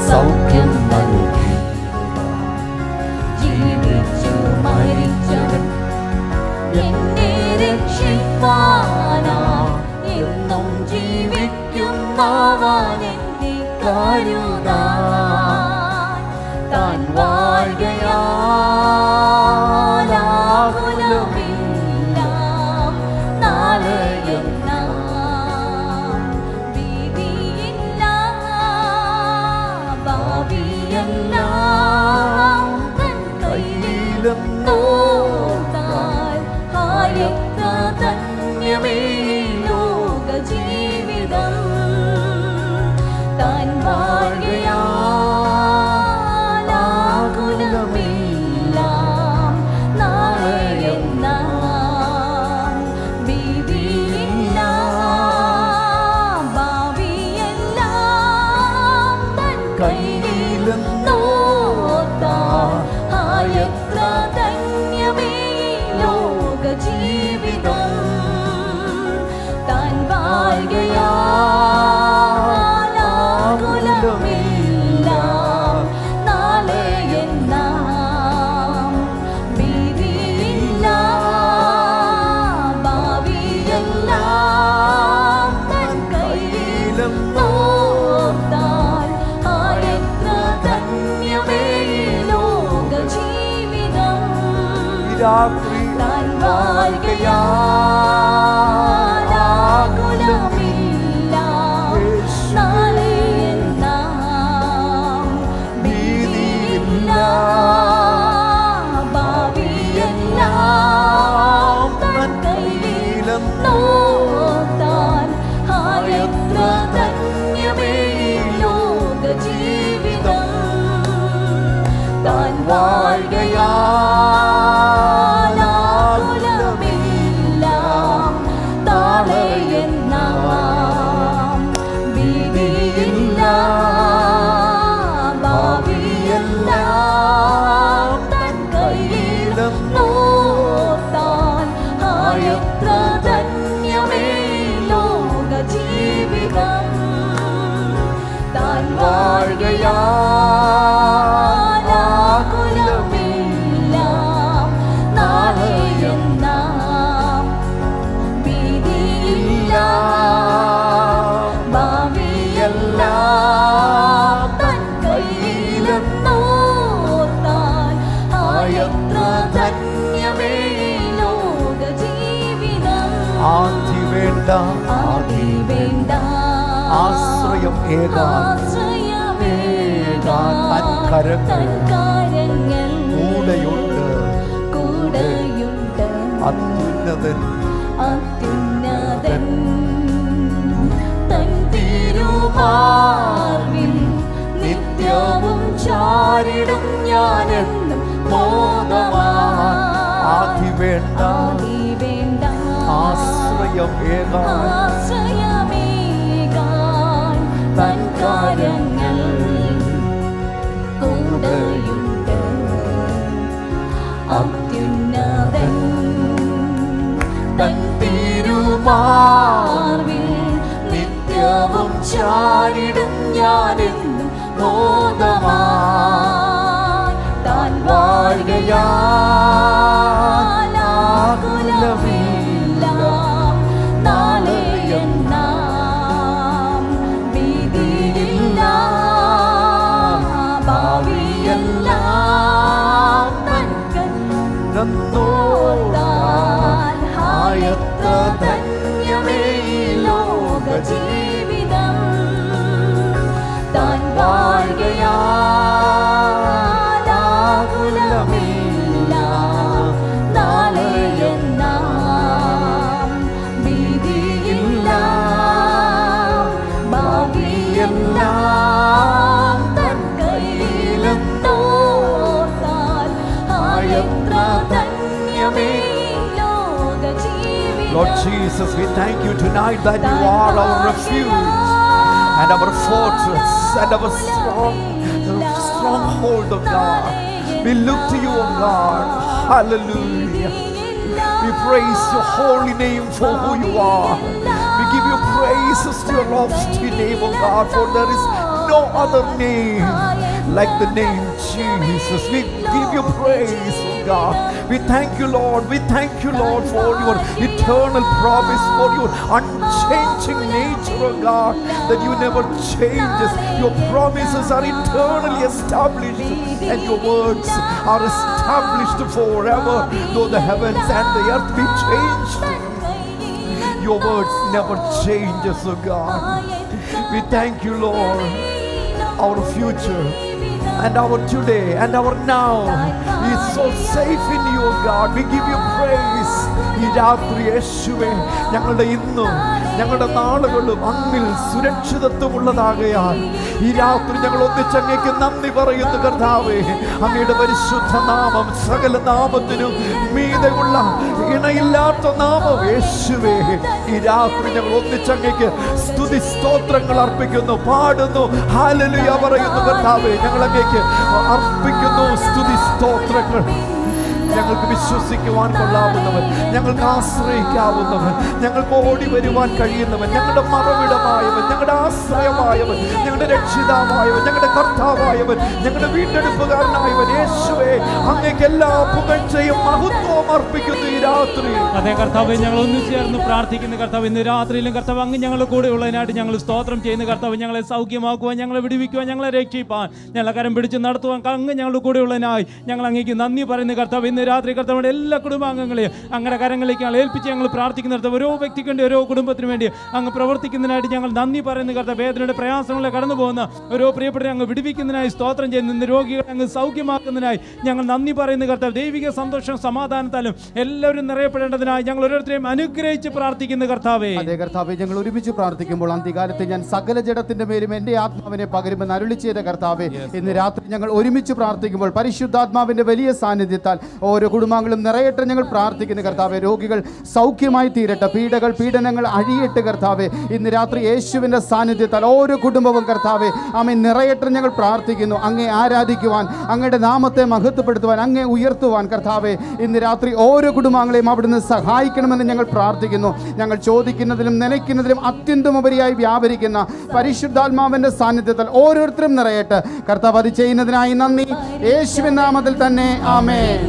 സൗഖ്യം നൽകിയിടുവാൻ. ജീവിച്ചു മരിച്ചവൻ എന്നെ രക്ഷിപ്പാനാ എന്നും ജീവിക്കുന്നവൻ എന്നെ കരുതാൻ. താൻ വാഴുകയാകുലമില്ല നാളെയെന്ന ഭീതിയില്ല. ഭാവിയെല്ലാം തൻ കയ്യിലെന്നോർത്താൽ ആയത്ര ധന്യമേ ലോക ജീവിതം. താൻ വാഴുകയാകുലമില്ല നാളെയെന്ന ഭീതിയില്ല. ഭാവിയെല്ലാം തൻ കയ്യിലെന്നോർത്താൽ ആയത്ര ധന്യമേ ലോക ജീവിതം. താൻ വാഴുകയാകുലമില്ല നാളെയെന്ന ഭീതിയില്ല. ഭാവിയെല്ലാം തൻ കയ്യിലെന്നോർത്താൽ ആയത്ര ധന്യമേ ലോക ജീവിതം. താൻ വാഴുകയാകുലമില്ല നാളെയെന്ന ഭീതിയില്ല. ഭാവിയെല്ലാം തൻ കയ്യിലെന്നോർത്താൽ ആയത്ര ധന്യമേ ലോക ജീവിതം. താൻ വാഴുകയാകുലമില്ല നാളെയെന്ന ഭീതിയില്ല. ഭാവിയെല്ലാം തൻ കയ്യിലെന്നോർത്താൽ ആയത്ര ധന്യമേ ലോക ജീവിതം. താൻ വാഴുകയാകുലമില്ല നാളെയെന്ന ഭീതിയില്ല. ഭാവിയെല്ലാം തൻ കയ്യിലെന്നോർത്താൽ ആയത്ര ധന്യമേ ലോക ജീവിതം. ആദി വേണ്ട ആദി വേണ്ട ആശ്രയം ഏകാൻ തൻ കരങ്ങൾ കൂടെയുണ്ട്. അത്യുന്നതൻ അത്യുന്നതൻ തൻ തിരുമാർവിൽ നിത്യവും ചാരിടും ഞാനെന്നും ബോധവാൻ. ആദി വേണ്ട ആദി വേണ്ട ആശ്രയം ഏകാൻ ആശ്രയമേകാൻ തൻ കാര്യങ്ങൾ കൂടെയുണ്ട്. അത്യുന്നതൻ തൻ തിരുമാർവിൽ നിത്യവും ചാരിടും ഞാനെന്നും ബോധവാൻ. താൻ വാഴുകയാകുലമില്ല നാളെയെന്ന ഭീതിയില്ല. ഭാവിയെല്ലാം തൻ കയ്യിലെന്നോർത്താൽ ആയത്ര ധന്യമേ ലോക ജീവിതം. താൻ വാഴുകയാകുലമില്ല നാളെയെന്ന ഭീതിയില്ല. ഭാവിയെല്ലാം തൻ കയ്യിലെന്നോർത്താൽ ആയത്ര ധന്യമേ ലോക ജീവിതം. Lord Jesus, we thank you tonight that you are our refuge and our fortress and our stronghold of God. We look to you, O God. Hallelujah. We praise your holy name for who you are. We give you praises to your lofty name, O God, for there is no other name like the name Jesus. We give you praise, oh God. We thank you, Lord. We thank you, Lord, for your eternal promise, for your unchanging nature, oh God, that you never change. Your promises are eternally established, and your words are established forever. Though the heavens and the earth be changed, your words never change, oh God. We thank you, Lord. Our future and our today and our now is so safe in you, God. We give you praise. ഈ രാത്രി യേശുവേ, ഞങ്ങളുടെ ഇന്നും ഞങ്ങളുടെ നാളുകളും അങ്ങിൽ സുരക്ഷിതത്വമുള്ളതാകയാൽ ഈ രാത്രി ഞങ്ങൾ ഒന്നിച്ചങ്ങേക്ക് നന്ദി പറയുന്നു കർത്താവേ. അങ്ങയുടെ പരിശുദ്ധ നാമം സകല നാമത്തിനും മീതെയുള്ള ഇണയില്ലാത്ത നാമം യേശുവേ. ഈ രാത്രി ഞങ്ങൾ ഒന്നിച്ചങ്ങേക്ക് സ്തുതി സ്തോത്രങ്ങൾ അർപ്പിക്കുന്നു, പാടുന്നു, ഹല്ലേലൂയ പറയുന്നു കർത്താവേ. ഞങ്ങൾ അങ്ങേക്ക് അർപ്പിക്കുന്നു സ്തുതി സ്തോത്രങ്ങൾ. ഞങ്ങൾക്ക് വിശ്വസിക്കുവാൻ കൊള്ളാവുന്നവൻ, ഞങ്ങൾക്ക് ആശ്രയിക്കാവുന്നവൻ, ഞങ്ങൾക്ക് ഓടി വരുവാൻ കഴിയുന്നവൻ, ഞങ്ങളുടെ മറവിടമായവൻ, ഞങ്ങളുടെ ആശ്രയമായവൻ, ഞങ്ങളുടെ രക്ഷിതാവായവൻ, ഞങ്ങളുടെ കർത്താവായവൻ, ഞങ്ങളുടെ വീണ്ടെടുപ്പുകാരനായവൻ യേശുവേ, അങ്ങേക്ക് എല്ലാ പുകഴ്ചയും മഹത്വവും അർപ്പിക്കുന്നു ഈ രാത്രി. അതേ കർത്താവ്, ഞങ്ങൾ ഒന്നു ചേർന്ന് പ്രാർത്ഥിക്കുന്ന കർത്താവ്, ഇന്ന് രാത്രിയിലും കർത്താവ് അങ്ങ് ഞങ്ങളുടെ കൂടെ ഉള്ളതിനായിട്ട് ഞങ്ങൾ സ്തോത്രം ചെയ്യുന്ന കർത്താവ്. ഞങ്ങളെ സൗഖ്യമാക്കുവാൻ, ഞങ്ങളെ വിടുവിക്കുവാൻ, ഞങ്ങളെ രക്ഷിപ്പാൻ, ഞങ്ങളെ കരം പിടിച്ച് നടത്തുവാൻ അങ്ങ് ഞങ്ങളുടെ കൂടെ ഉള്ളതിനായി ഞങ്ങൾ അങ്ങേക്ക് നന്ദി പറയുന്ന കർത്താവ്. ഇന്ന് രാത്രി കർത്താവിന്റെ എല്ലാ കുടുംബാംഗങ്ങളെയും അങ്ങയുടെ കരങ്ങളിലേക്ക് ഞങ്ങൾ ഏൽപ്പിച്ച് ഞങ്ങൾ പ്രാർത്ഥിക്കുന്ന കർത്താവ്. ഓരോ വ്യക്തിക്ക് വേണ്ടി, ഓരോ കുടുംബത്തിന് വേണ്ടി അങ്ങ് പ്രവർത്തിക്കുന്നതിനായിട്ട് ഞങ്ങൾ നന്ദി പറയുന്ന കർത്താവ്. വേദനയുടെ പ്രയാസങ്ങളെ കടന്നു പോകുന്ന ഓരോ പ്രിയപ്പെട്ടവരെ അങ്ങ് വിടുവിക്കുന്നതിനായി സ്തോത്രം ചെയ്യുന്ന, ഇന്ന് രോഗികളെ അങ്ങ് സൗഖ്യമാക്കുന്നതിനായി ഞങ്ങൾ നന്ദി പറയുന്ന കർത്താവ്. ദൈവിക സന്തോഷം സമാധാനത്താലും എല്ലാവരും നിറയപ്പെടേണ്ടതിനായി ഞങ്ങൾ ഓരോരുത്തരെയും അനുഗ്രഹിച്ച് പ്രാർത്ഥിക്കുന്ന കർത്താവേ. അതേ കർത്താവേ, ഞങ്ങൾ ഒരുമിച്ച് പ്രാർത്ഥിക്കുമ്പോൾ അന്ത്യകാലത്ത് ഞാൻ സകല ജഡത്തിന്റെ മേലും എന്റെ ആത്മാവിനെ പകരുമെന്ന് അരുളി ചെയ്ത കർത്താവേ, ഇന്ന് രാത്രി ഞങ്ങൾ ഒരുമിച്ച് പ്രാർത്ഥിക്കുമ്പോൾ പരിശുദ്ധാത്മാവിന്റെ വലിയ സാന്നിധ്യത്താൽ ഓരോ കുടുംബാംഗങ്ങളും നിറയട്ടെ ഞങ്ങൾ പ്രാർത്ഥിക്കുന്ന കർത്താവേ. രോഗികൾ സൗഖ്യമായി തീരട്ടെ, പീഡനങ്ങൾ അഴിയട്ടെ കർത്താവേ. ഇന്ന് രാത്രി യേശുവിന്റെ സാന്നിധ്യത്താൽ ഓരോ കുടുംബവും കർത്താവേ ആമേൻ നിറയട്ടെ ഞങ്ങൾ പ്രാർത്ഥിക്കുന്നു. അങ്ങേ ആരാധിക്കുവാൻ, അങ്ങയുടെ നാമത്തെ മഹത്വപ്പെടുത്തുവാൻ, അങ്ങേ ഉയർത്തുവാൻ കർത്താവേ ഇന്ന് രാത്രി ഓരോ കുടുംബാംഗങ്ങളെയും അവിടുന്ന് സഹായിക്കണമെന്ന് ഞങ്ങൾ പ്രാർത്ഥിക്കുന്നു. ഞങ്ങൾ ചോദിക്കുന്നതിലും നനയ്ക്കുന്നതിലും അത്യന്തമുപരിയായി വ്യാപരിക്കുന്ന പരിശുദ്ധാത്മാവിന്റെ സാന്നിധ്യത്താൽ ഓരോരുത്തരും നിറയട്ടെ കർത്താവ്. അത് ചെയ്യുന്നതിനായി നന്ദി, യേശുവിൻ നാമത്തിൽ തന്നെ ആമേൻ.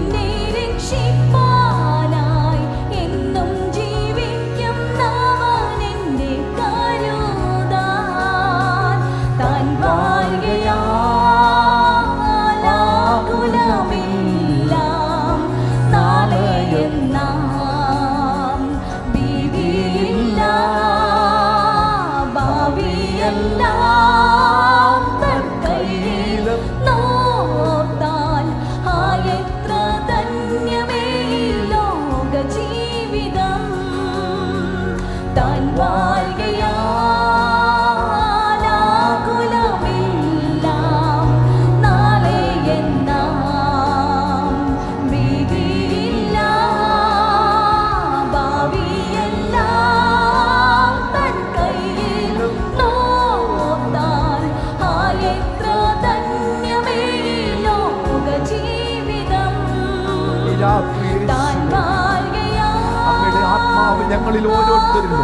ഞങ്ങളിൽ ഓരോരുത്തരിലും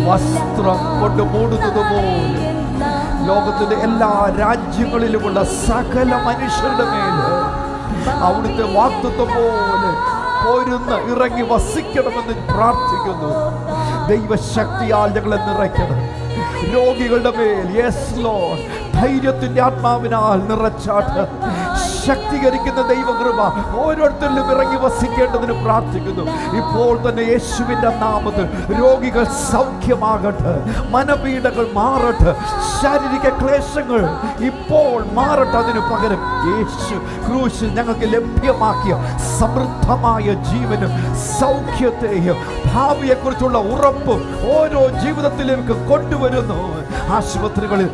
വസ്ത്രം കൊണ്ട് മൂടുന്നത് പോലെ ലോകത്തിന്റെ എല്ലാ രാജ്യങ്ങളിലുമുള്ള സകല മനുഷ്യരുടെ മേല് അവിടുത്തെ വാഗ്ദത്തം പോലെ പോരുന്ന് ഇറങ്ങി വസിക്കണമെന്ന് പ്രാർത്ഥിക്കുന്നു. ദൈവശക്തിയാൽ ഞങ്ങളെ നിറയ്ക്കണം. രോഗികളുടെ മേൽ യെസ് ലോർഡ് ധൈര്യത്തിന്റെ ആത്മാവിനാൽ നിറച്ചാട്ട് ശക്തീകരിക്കുന്ന ദൈവകൃപ ഓരോരുത്തരിലും ഇറങ്ങി വസിക്കേണ്ടതിന് പ്രാർത്ഥിക്കുന്നു. ഇപ്പോൾ തന്നെ യേശുവിന്റെ നാമത്തിൽ രോഗികൾ സൗഖ്യമാകട്ടെ, മനപീഡകൾ മാറട്ടെ, ശാരീരിക ക്ലേശങ്ങൾ ഇപ്പോൾ മാറട്ടെ. അതിനു പകരം യേശു ക്രൂശിൽ ഞങ്ങൾക്ക് ലഭ്യമാക്കിയ സമൃദ്ധമായ ജീവനും സൗഖ്യത്തെയും ഭാവിയെക്കുറിച്ചുള്ള ഉറപ്പും ഓരോ ജീവിതത്തിലേക്ക് കൊണ്ടുവരുന്നു. ആശുപത്രികളിൽ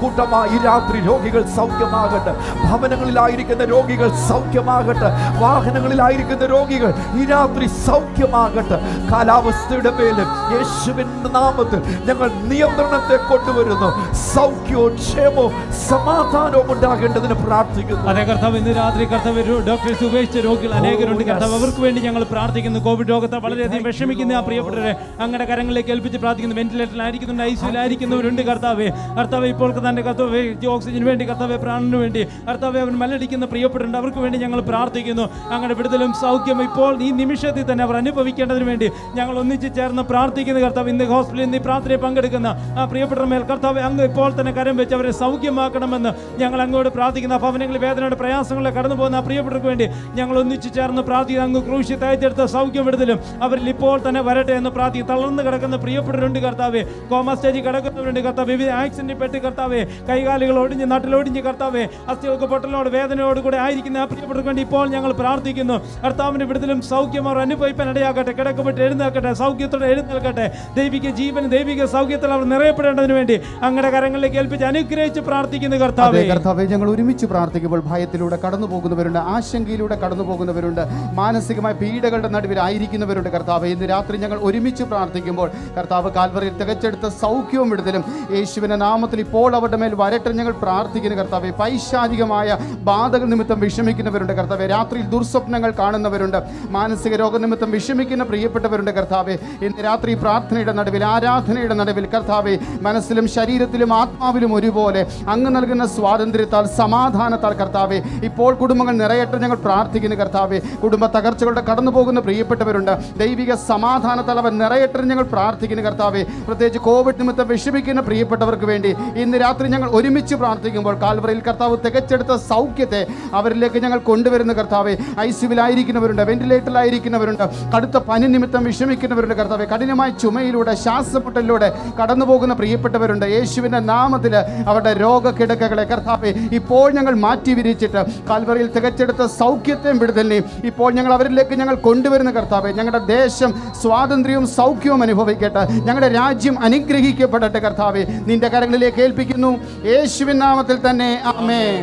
കൂട്ടമായി രാത്രി രോഗികൾ സൗഖ്യമാകട്ടെ, ഭവനങ്ങളിലായിരിക്കും വീട്ടിലിരിക്കുന്ന രോഗികൾ സൗഖ്യമാകട്ടെ. വാഹനങ്ങളിലായിരിക്കുന്ന രോഗികൾ ഈ രാത്രി സൗഖ്യമാകട്ടെ. കാലാവസ്ഥയുടെ മേലും യേശുവിന്റെ നാമത്തിൽ ഞങ്ങൾ നിയന്ത്രണത്തെ കൊണ്ടുവരുന്നു. സൗഖ്യവും ക്ഷേമവും സമാധാനവും ഉണ്ടാകേണ്ടതിന് പ്രാർത്ഥിക്കുന്നു. അതേ കർത്താവ്, ഇന്ന് രാത്രി കർത്താവ് ഡോക്ടേഴ്സ് ഉപേക്ഷിച്ച രോഗികൾ അനേകരുണ്ട് കർത്താവ്. അവർക്ക് വേണ്ടി ഞങ്ങൾ പ്രാർത്ഥിക്കുന്നു. കോവിഡ് രോഗത്തെ വളരെയധികം വിഷമിക്കുന്ന ആ പ്രിയപ്പെട്ടവരെ അങ്ങയുടെ കരങ്ങളിലേക്ക് ഏൽപ്പിച്ച് പ്രാർത്ഥിക്കുന്നു. വെന്റിലേറ്ററിലായിരിക്കുന്നുണ്ട്, ഐസിയുലായിരിക്കുന്നവരുണ്ട് കർത്താവേ. കർത്താവ് ഇപ്പോൾ തന്നെ കർത്താവ് ഓക്സിജന് വേണ്ടി, കർത്താവ് പ്രാണന് വേണ്ടി, കർത്താവ് അവൻ മല്ലടിക്കുന്ന പ്രിയപ്പെട്ടുണ്ട്. അവർക്ക് വേണ്ടി ഞങ്ങൾ പ്രാർത്ഥിക്കുന്നു. അങ്ങയുടെ വിടുതലും സൗഖ്യം ഇപ്പോൾ ഈ നിമിഷത്തിൽ തന്നെ അവർ അനുഭവിക്കേണ്ടതിന് വേണ്ടി ഞങ്ങൾ ഒന്നിച്ച് ചേർന്ന് പ്രാർത്ഥിക്കുന്നു കർത്താവ്. ഇന്ന് ഹോസ്പിറ്റലിൽ നിന്ന് ഈ പ്രാർത്ഥനയെ പങ്കെടുക്കുന്ന ആ പ്രിയപ്പെട്ട മേൽ കർത്താവ് അങ്ങ് ഇപ്പോൾ തന്നെ കരം വെച്ച് അവരെ സൗഖ്യമാക്കണമെന്ന് ഞങ്ങൾ അങ്ങോട്ട് പ്രാർത്ഥിക്കുന്നു. ഭവനങ്ങളിൽ വേദനയുടെ പ്രയാസങ്ങളെ കടന്നു പോകുന്ന ആ പ്രിയപ്പെട്ടവർക്ക് വേണ്ടി ഞങ്ങൾ ഒന്നിച്ച് ചേർന്ന് പ്രാർത്ഥിക്കുന്നു. അങ്ങ് ക്രൂശി തയ്ച്ചെടുത്ത സൗഖ്യം വിടുതലും അവരിൽ ഇപ്പോൾ തന്നെ വരട്ടെ എന്ന് പ്രാർത്ഥിക്കും. തളർന്ന് കിടക്കുന്ന പ്രിയപ്പെട്ടവരുണ്ട് കർത്താവെ, കോമ സ്റ്റേജിൽ കിടക്കുന്നവരുണ്ട് കർത്താവ്, വിവിധ ആക്സിഡന്റിൽ പെട്ട് കർത്താവെ, കൈകാലുകൾ ഒടിഞ്ഞ് നാട്ടിലൊടിഞ്ഞ് കർത്താവെ, അസ്ഥികൾക്ക് പൊട്ടലോട് വേദനയോട് കൂടെ ആയിരിക്കുന്ന ആ പ്രിയപ്പെട്ടവർക്ക് വേണ്ടി ഇപ്പോൾ ഞങ്ങൾ പ്രാർത്ഥിക്കുന്നു. കർത്താവിന്റെ വിടുതലും സൗഖ്യം അവർ അനുഭവിക്കാൻ ഇടയാക്കട്ടെ. കിടക്കപ്പെട്ട് എഴുന്നേൽക്കട്ടെ, സൗഖ്യത്തോടെ എഴുന്നേൽക്കട്ടെ. ദൈവിക ജീവൻ, ദൈവിക സൗഖ്യത്തിൽ അവർ നിറയപ്പെടേണ്ടതിന് വേണ്ടി അങ്ങയുടെ കരങ്ങളിലേക്ക് ഏൽപ്പിച്ച് അനുഗ്രഹിച്ച് പ്രാർത്ഥിക്കുന്നു കർത്താവേ. കർത്താവെ, ഞങ്ങൾ ഒരുമിച്ച് പ്രാർത്ഥിക്കുമ്പോൾ ഭയത്തിലൂടെ കടന്നു പോകുന്നവരുണ്ട്, ആശങ്കയിലൂടെ കടന്നു പോകുന്നവരുണ്ട്, മാനസികമായ പീഡകളുടെ നടുവിൽ ആയിരിക്കുന്നവരുണ്ട് കർത്താവെ. ഇന്ന് രാത്രി ഞങ്ങൾ ഒരുമിച്ച് പ്രാർത്ഥിക്കുമ്പോൾ കർത്താവ് കാൽവറിയിൽ തികച്ചെടുത്ത സൗഖ്യവും വിടുതലും യേശുവിന്റെ നാമത്തിൽ ഇപ്പോൾ അവരുടെ മേൽ വരട്ടെ ഞങ്ങൾ പ്രാർത്ഥിക്കുന്നു കർത്താവെ. പൈശാചികമായ ബാധകൾ നിമിത്തം വിഷമിക്കുന്നവരുണ്ട് കർത്താവെ. രാത്രിയിൽ ദുർസ്വപ്നങ്ങൾ കാണുന്നവരുണ്ട്, മാനസിക രോഗനിമിത്തം വിഷമിക്കുന്ന പ്രിയപ്പെട്ടവരുണ്ട് കർത്താവെ. ഇന്ന് രാത്രി പ്രാർത്ഥനയുടെ നടുവിൽ, ആരാധനയുടെ നടുവിൽ കർത്താവെ, മനസ്സിലും ശരീരത്തിലും ആത്മാവിലും ഒരുപോലെ അങ്ങ് നൽകുന്ന സ്വാതന്ത്ര്യത്താൽ, സമാധാനത്താൽ കർത്താവെ ഇപ്പോൾ കുടുംബങ്ങൾ നിറയട്ടെ ഞങ്ങൾ പ്രാർത്ഥിക്കുന്നു കർത്താവെ. കുടുംബ തകർച്ചകളുടെ കടന്നു പോകുന്ന പ്രിയപ്പെട്ടവരുണ്ട്, ദൈവിക സമാധാനത്താൽ അവർ നിറയട്ടെ ഞങ്ങൾ പ്രാർത്ഥിക്കുന്നു കർത്താവെ. പ്രത്യേകിച്ച് കോവിഡ് നിമിത്തം വിഷമിക്കുന്ന പ്രിയപ്പെട്ടവർക്ക് വേണ്ടി ഇന്ന് രാത്രി ഞങ്ങൾ ഒരുമിച്ച് പ്രാർത്ഥിക്കുമ്പോൾ കാൽവറിയിൽ കർത്താവ് തികച്ചെടുത്ത സൗഖ്യത്തെ അവരിലേക്ക് ഞങ്ങൾ കൊണ്ടുവരുന്ന കർത്താവെ. ഐസിയുവിലായിരിക്കുന്നവരുണ്ട്, വെന്റിലേറ്ററിലായിരിക്കുന്നവരുണ്ട്, കടുത്ത പനി നിമിത്തം വിഷമിക്കുന്നവരുണ്ട് കർത്താവെ. കഠിനമായ ചുമയിലൂടെ, ശ്വാസമുട്ടലിലൂടെ കടന്നു പോകുന്ന പ്രിയപ്പെട്ടവരുണ്ട്. യേശുവിന്റെ നാമത്തിൽ അവരുടെ രോഗകിടക്കകളെ കർത്താവെ ഇപ്പോൾ ഞങ്ങൾ മാറ്റി വിരിച്ചിട്ട് കാൽവറിയിൽ തികച്ചെടുത്ത സൗഖ്യത്തെയും വിടുതലിനെയും ഇപ്പോൾ ഞങ്ങൾ അവരിലേക്ക് ഞങ്ങൾ കൊണ്ടുവരുന്ന കർത്താവെ. ഞങ്ങളുടെ ദേശം സ്വാതന്ത്ര്യവും സൗഖ്യവും അനുഭവിക്കട്ടെ. ഞങ്ങളുടെ രാജ്യം അനുഗ്രഹിക്കപ്പെടട്ടെ കർത്താവെ. നിന്റെ കരങ്ങളിലേക്ക് ഏൽപ്പിക്കുന്നു യേശുവിൻ നാമത്തിൽ തന്നെ, ആമേൻ.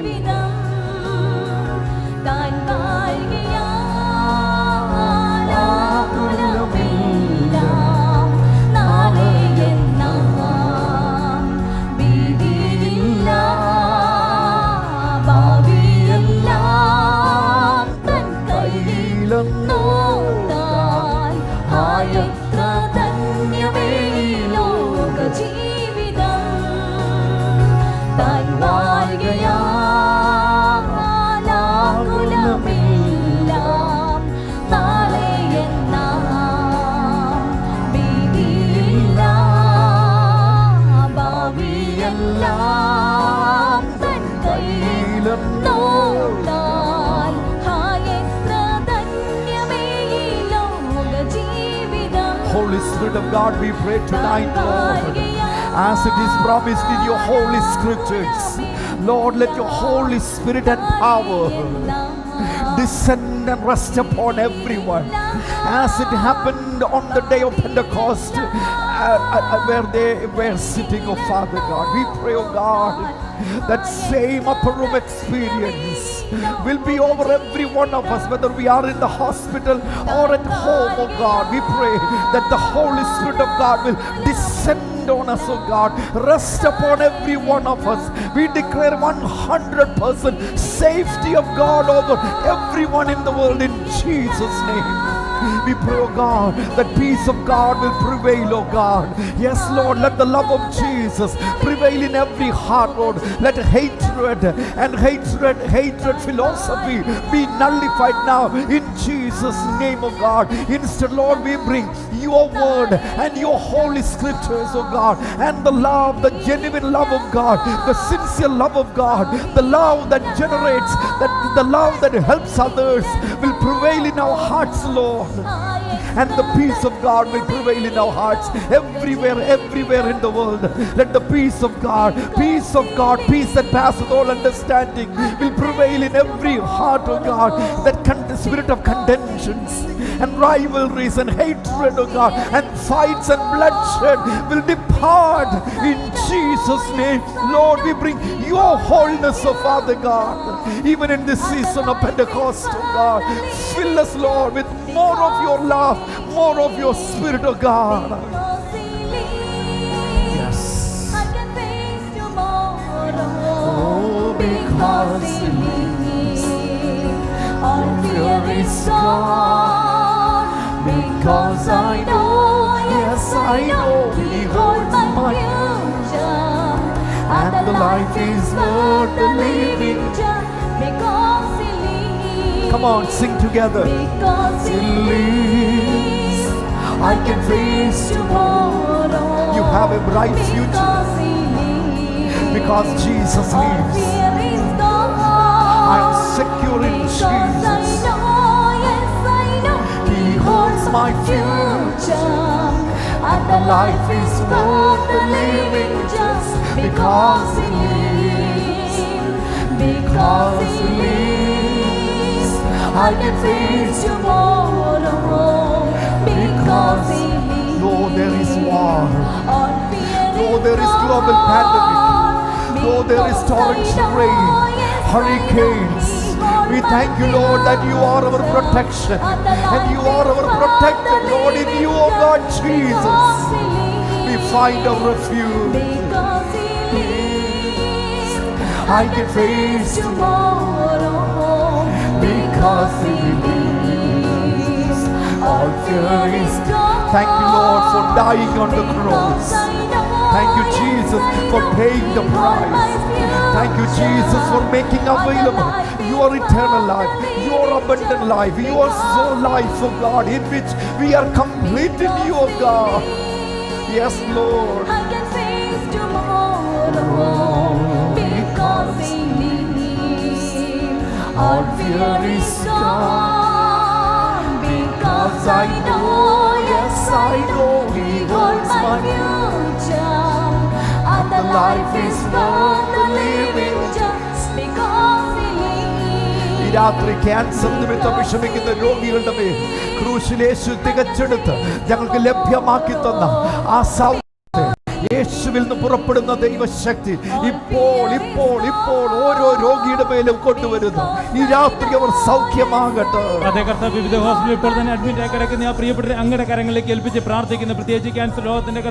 Holy Spirit of God, we pray tonight, Lord, as it is promised in your holy scriptures, Lord, let your Holy Spirit and power descend and rest upon everyone, as it happened on the day of Pentecost, where they were sitting, oh Father God. We pray, oh God, that same upper room experience will be over every one of us, whether we are in the hospital or at home, oh God. We pray that the Holy Spirit of God will descend on us, oh God, rest upon every one of us. We declare 100% safety of God over everyone in the world in Jesus' name. We pray, oh God, that peace of God will prevail, oh God. Yes, Lord, let the love of Jesus prevail in every heart, Lord. Let hatred and hatred philosophy be nullified now in Jesus' name, oh God. Instead, Lord, we bring your word and your holy scriptures, oh God, and the love, the genuine love of God, the sincere love of God, the love that generates, that the love that helps others will prevail in our hearts, Lord. God. And the peace of God will prevail in our hearts everywhere in the world. Let the peace of God, peace that passes all understanding will prevail in every heart, oh God. That spirit of contentions and rivalries and hatred, oh God, and fights and bloodshed will depart in Jesus' name. Lord, we bring your wholeness, oh Father God, even in this season of Pentecost, oh God. Fill us, Lord, with more of your love, more of your spirit, oh God. Yes. I can face tomorrow. Oh, because He lives. All fear is gone. Because I know, yes I know, He holds my future. And the life is worth the living just because He lives. Come on, sing together. Because He lives, I can face tomorrow. You have a bright future. Because He lives, Because Jesus all lives. fear is gone. I am secure in Because Jesus. I know, yes I know, He holds my future. And the life is worth the living just because He lives. Because He lives, I can face tomorrow. Because He lives. Though there is war, All fear though is there is global gone. pandemic, though there is Because torrential I know, rain, yes, hurricanes, I know, He holds we my thank you, Lord, that you are our future. protection. And the And you life are is our worth protector, the Lord, in living you, oh God, just Jesus. because He We lives. find our refuge. Because He lives, I can face tomorrow. Because He lives, all fear is gone. Thank you, Lord, for dying on the cross. Because I know, Thank you, Jesus, yes, I for know, paying the He holds my price. Thank you, Jesus, for making available your eternal life, your abundant life, your soul life, oh God, in which we are complete in you, oh God. Yes, Lord. I can face tomorrow. Because He lives, all fear is gone. Because I know, yes I know, He holds my future. And the life is worth the living just because He ഈ lives. രാത്രി cancer നിമിത്തം വിഷമിക്കുന്ന രോഗികളുടെ മേൽ ക്രൂശിൽ യേശു തികച്ചെടുത്ത് ഞങ്ങൾക്ക് ലഭ്യമാക്കി തന്ന ആ സൗഖ്യത്തെ യേശുവിൽ നിന്ന് പുറപ്പെടുന്ന ദൈവശക്തി ഇപ്പോൾ ഇപ്പോൾ ഇപ്പോൾ ഓരോ രോഗിയുടെ മേലും കൊണ്ടുവരുന്നു. ഈ രാത്രി അവർ സൗഖ്യമാകട്ടെ. അതേ കർത്താവ്, വിവിധ ഹോസ്പിറ്റലിൽ ഇപ്പോൾ തന്നെ അഡ്മിറ്റ് ആയി കിടക്കുന്ന ആ പ്രിയപ്പെട്ട അങ്ങയുടെ കരങ്ങളിലേക്ക് ഏൽപ്പിച്ച് പ്രാർത്ഥിക്കുന്നു. പ്രത്യേകിച്ച് ക്യാൻസർ രോഗത്തിന്റെ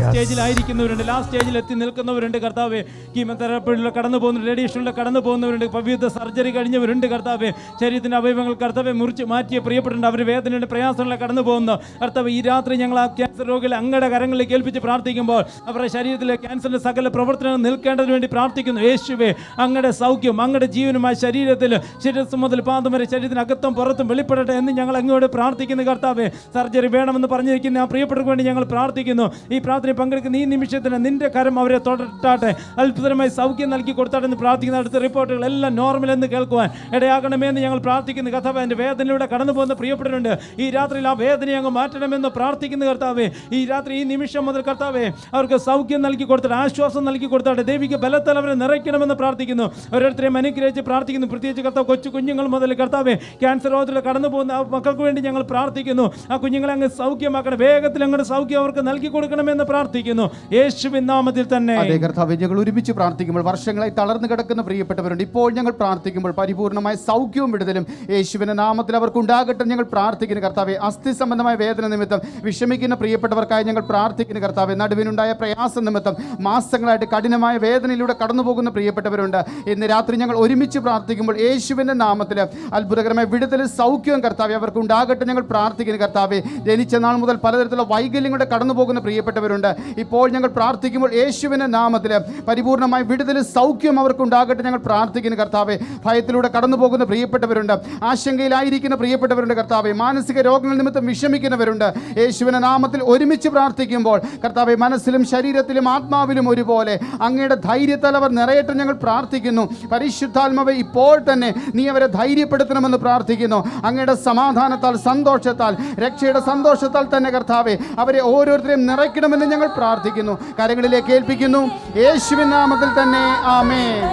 സ്റ്റേജിലായിരിക്കുന്നവരുണ്ട്, ലാസ്റ്റ് സ്റ്റേജിൽ എത്തി നിൽക്കുന്നവരുണ്ട് കർത്താവെ. കീമോതെറാപ്പിയിലൂടെ കടന്നു പോകുന്ന, റേഡിയേഷനിലൂടെ കടന്നു പോകുന്നവരുണ്ട്, വിവിധ സർജറി കഴിഞ്ഞവരുണ്ട് കർത്താവെ. ശരീരത്തിന്റെ അവയവങ്ങൾ കർത്താവെ മുറിച്ച് മാറ്റിയ പ്രിയപ്പെട്ടുണ്ട്, അവർ വേദനയുടെ പ്രയാസങ്ങളെ കടന്നു പോകുന്നു കർത്താവ്. ഈ രാത്രി ഞങ്ങൾ ആ ക്യാൻസർ രോഗികളെ അങ്ങയുടെ കരങ്ങളിലേക്ക് ഏൽപ്പിച്ച് പ്രാർത്ഥിക്കുമ്പോൾ അവരുടെ ശരീരത്തിലെ ക്യാൻസറിന്റെ സകല പ്രവർത്തനങ്ങൾ നിൽക്കേണ്ടതിന് വേണ്ടി പ്രാർത്ഥിക്കുന്നു. യേശുവേ, അങ്ങയുടെ സൗഖ്യം അങ്ങയുടെ ജീവനുമായ ശരീരത്തിൽ ശിരസ് മുതൽ പാദം വരെ ശരീരത്തിനകത്തും പുറത്തും വെളിപ്പെടട്ടെ എന്ന് ഞങ്ങൾ അങ്ങോട്ട് പ്രാർത്ഥിക്കുന്നു കർത്താവേ. സർജറി വേണമെന്ന് പറഞ്ഞിരിക്കുന്ന ആ പ്രിയപ്പെട്ടവർക്ക് വേണ്ടി ഞങ്ങൾ പ്രാർത്ഥിക്കുന്നു. ഈ പ്രാർത്ഥനയിൽ പങ്കെടുക്കുന്ന ഈ നിമിഷത്തിന് നിന്റെ കരം അവരെ തൊട്ടാട്ടെ, അത്ഭുതമായി സൗഖ്യം നൽകി കൊടുത്താട്ടെ എന്ന് പ്രാർത്ഥിക്കുന്ന. അടുത്ത റിപ്പോർട്ടുകൾ എല്ലാം നോർമൽ എന്ന് കേൾക്കുവാൻ ഇടയാകണമെന്ന് ഞങ്ങൾ പ്രാർത്ഥിക്കുന്നു കർത്താവേ. എൻ്റെ വേദനയിലൂടെ കടന്നു പോകുന്ന പ്രിയപ്പെട്ടവരുണ്ട്, ഈ രാത്രിയിൽ ആ വേദനയെ അങ്ങ് മാറ്റണമെന്ന് പ്രാർത്ഥിക്കുന്നു കർത്താവേ. ഈ രാത്രി ഈ നിമിഷം മുതൽ കർത്താവേ അവർക്ക് സൗഖ്യം നൽകി കൊടുത്തിട്ട്, ആശ്വാസം നൽകി കൊടുത്താട്ടെ, ദൈവിക ബലത്താൽ അവരെ നിറയ്ക്കണമെന്ന് പ്രാർത്ഥിക്കുന്നു. ഓരോരുത്തരെയും അനുഗ്രഹിച്ച് പ്രാർത്ഥിക്കുന്നു. പ്രത്യേകിച്ച് കർത്താവ്, കൊച്ചു കുഞ്ഞുങ്ങൾ മുതൽ കർത്താവേ ക്യാൻസർ രോഗത്തിൽ കടന്നു പോകുന്ന ആ മക്കൾക്ക് വേണ്ടി ഞങ്ങൾ പ്രാർത്ഥിക്കുന്നു. ആ കുഞ്ഞുങ്ങളെ അങ്ങ് സൗഖ്യമാക്കണം, വേഗത്തിൽ അങ്ങോട്ട് സൗഖ്യം അവർക്ക് നൽകി കൊടുക്കണമെന്ന് പ്രാർത്ഥിക്കുന്നു യേശുവിൻ നാമത്തിൽ തന്നെ. അതേ കർത്താവേ, ഞങ്ങൾ ഒരുമിച്ച് പ്രാർത്ഥിക്കുമ്പോൾ വർഷങ്ങളായി തളർന്നു കിടക്കുന്ന പ്രിയപ്പെട്ടവരുണ്ട്. ഇപ്പോൾ ഞങ്ങൾ പ്രാർത്ഥിക്കുമ്പോൾ പരിപൂർണമായ സൗഖ്യവും വിടുതലും യേശുവിന്റെ നാമത്തിൽ അവർക്ക് ഉണ്ടാകട്ടെ ഞങ്ങൾ പ്രാർത്ഥിക്കുന്നു കർത്താവേ. അസ്ഥി സംബന്ധമായ വേദന നിമിത്തം വിഷമിക്കുന്ന പ്രിയപ്പെട്ടവർക്കായി ഞങ്ങൾ പ്രാർത്ഥിക്കുന്നു കർത്താവേ. നടുവിനുണ്ടായ പ്രയാസം നിമിത്തം മാസങ്ങളായിട്ട് കഠിനമായ വേദനയിലൂടെ കടന്നു പോകുന്ന പ്രിയപ്പെട്ടവരുണ്ട്. ഇന്ന് രാത്രി ഞങ്ങൾ ഒരുമിച്ച് പ്രാർത്ഥിക്കുമ്പോൾ യേശുവിന്റെ നാമത്തിൽ അത്ഭുതകരമായ വിടുതലും സൗഖ്യവും കർത്താവേ അവർക്ക് ഉണ്ടാകട്ടെ ഞങ്ങൾ പ്രാർത്ഥിക്കുന്നു കർത്താവേ. ജനിച്ച നാൾ മുതൽ പലതരത്തിലുള്ള വൈകല്യങ്ങളുടെ കടന്നു പോകുന്ന പ്രിയപ്പെട്ടവരുണ്ട്. ഇപ്പോൾ ഞങ്ങൾ പ്രാർത്ഥിക്കുമ്പോൾ യേശുവിന്റെ നാമത്തിൽ പരിപൂർണമായ വിടുതലും സൗഖ്യവും അവർക്ക് ഉണ്ടാകട്ടെ ഞങ്ങൾ പ്രാർത്ഥിക്കുന്നു കർത്താവേ. ഭയത്തിലൂടെ കടന്നു പോകുന്ന പ്രിയപ്പെട്ടവരുണ്ട്, ആശങ്കയിലായിരിക്കുന്ന പ്രിയപ്പെട്ടവരുണ്ട് കർത്താവേ. മാനസിക രോഗങ്ങൾ നിമിത്തം വിഷമിക്കുന്നവരുണ്ട്. യേശുവിന്റെ നാമത്തിൽ ഒരുമിച്ച് പ്രാർത്ഥിക്കുമ്പോൾ കർത്താവേ മനസ്സിലും ശരീരത്തിലും ആത്മാവിലും ഒരുപോലെ അങ്ങയുടെ ധൈര്യത്താൽ അവർ നിറയട്ടെ ഞങ്ങൾ പ്രാർത്ഥിക്കുന്നു. പരിശുദ്ധാത്മാവെ ഇപ്പോൾ തന്നെ നീ അവരെ ധൈര്യപ്പെടുത്തണമെന്ന് പ്രാർത്ഥിക്കുന്നു. അങ്ങയുടെ സമാധാനത്താൽ, സന്തോഷത്താൽ, രക്ഷയുടെ സന്തോഷത്താൽ തന്നെ കർത്താവെ അവരെ ഓരോരുത്തരെയും നിറയ്ക്കണമെന്ന് ഞങ്ങൾ പ്രാർത്ഥിക്കുന്നു. കരങ്ങളിലേക്ക് ഏൽപ്പിക്കുന്നു, യേശുവിൻ നാമത്തിൽ തന്നെ. ആമേൻ.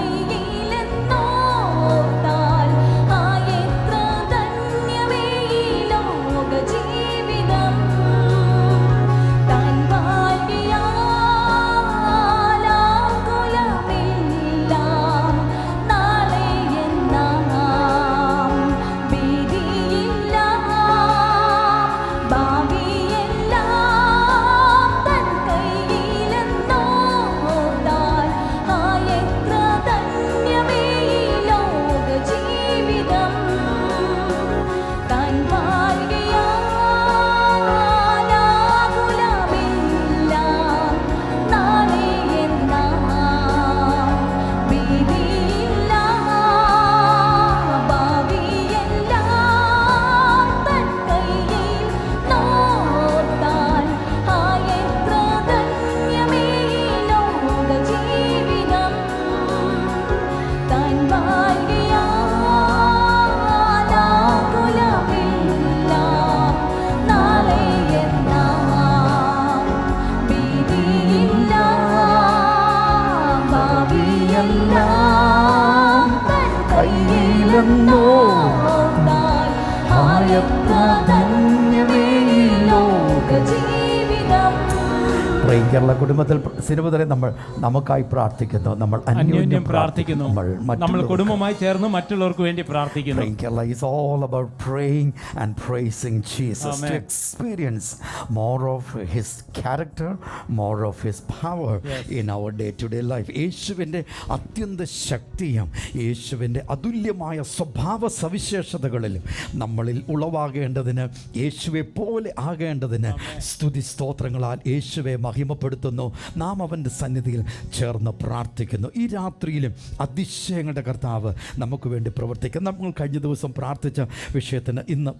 കേരള കുടുംബത്തിൽ സിനിമതരെ നമ്മൾ നമുക്കായി പ്രാർത്ഥിക്കുന്നു, നമ്മൾ അന്യോന്യം പ്രാർത്ഥിക്കുന്നു, നമ്മൾ കുടുംബമായി ചേർന്ന് മറ്റുള്ളവർക്ക് വേണ്ടി പ്രാർത്ഥിക്കുന്നു. Kerala is all about praying and praising Jesus. Amen. To experience more of his character, more of his power. Yes. In our day-to-day life. യേശുവിൻ്റെ അത്യന്ത ശക്തിയും യേശുവിൻ്റെ അതുല്യമായ സ്വഭാവ സവിശേഷതകളിലും നമ്മളിൽ ഉളവാകേണ്ടതിന്, യേശുവെ പോലെ ആകേണ്ടതിന് സ്തുതി സ്തോത്രങ്ങളാൽ യേശുവെ മഹിമപ്പെടുത്തുന്നു. നാം അവൻ്റെ സന്നിധിയിൽ ചേർന്ന് പ്രാർത്ഥിക്കുന്നു. ഈ രാത്രിയിലും അതിശയങ്ങളുടെ കർത്താവ് നമുക്ക് വേണ്ടി പ്രവർത്തിക്കും. നമ്മൾ കഴിഞ്ഞ ദിവസം പ്രാർത്ഥിച്ച വിഷയത്തിന് ഇന്ന്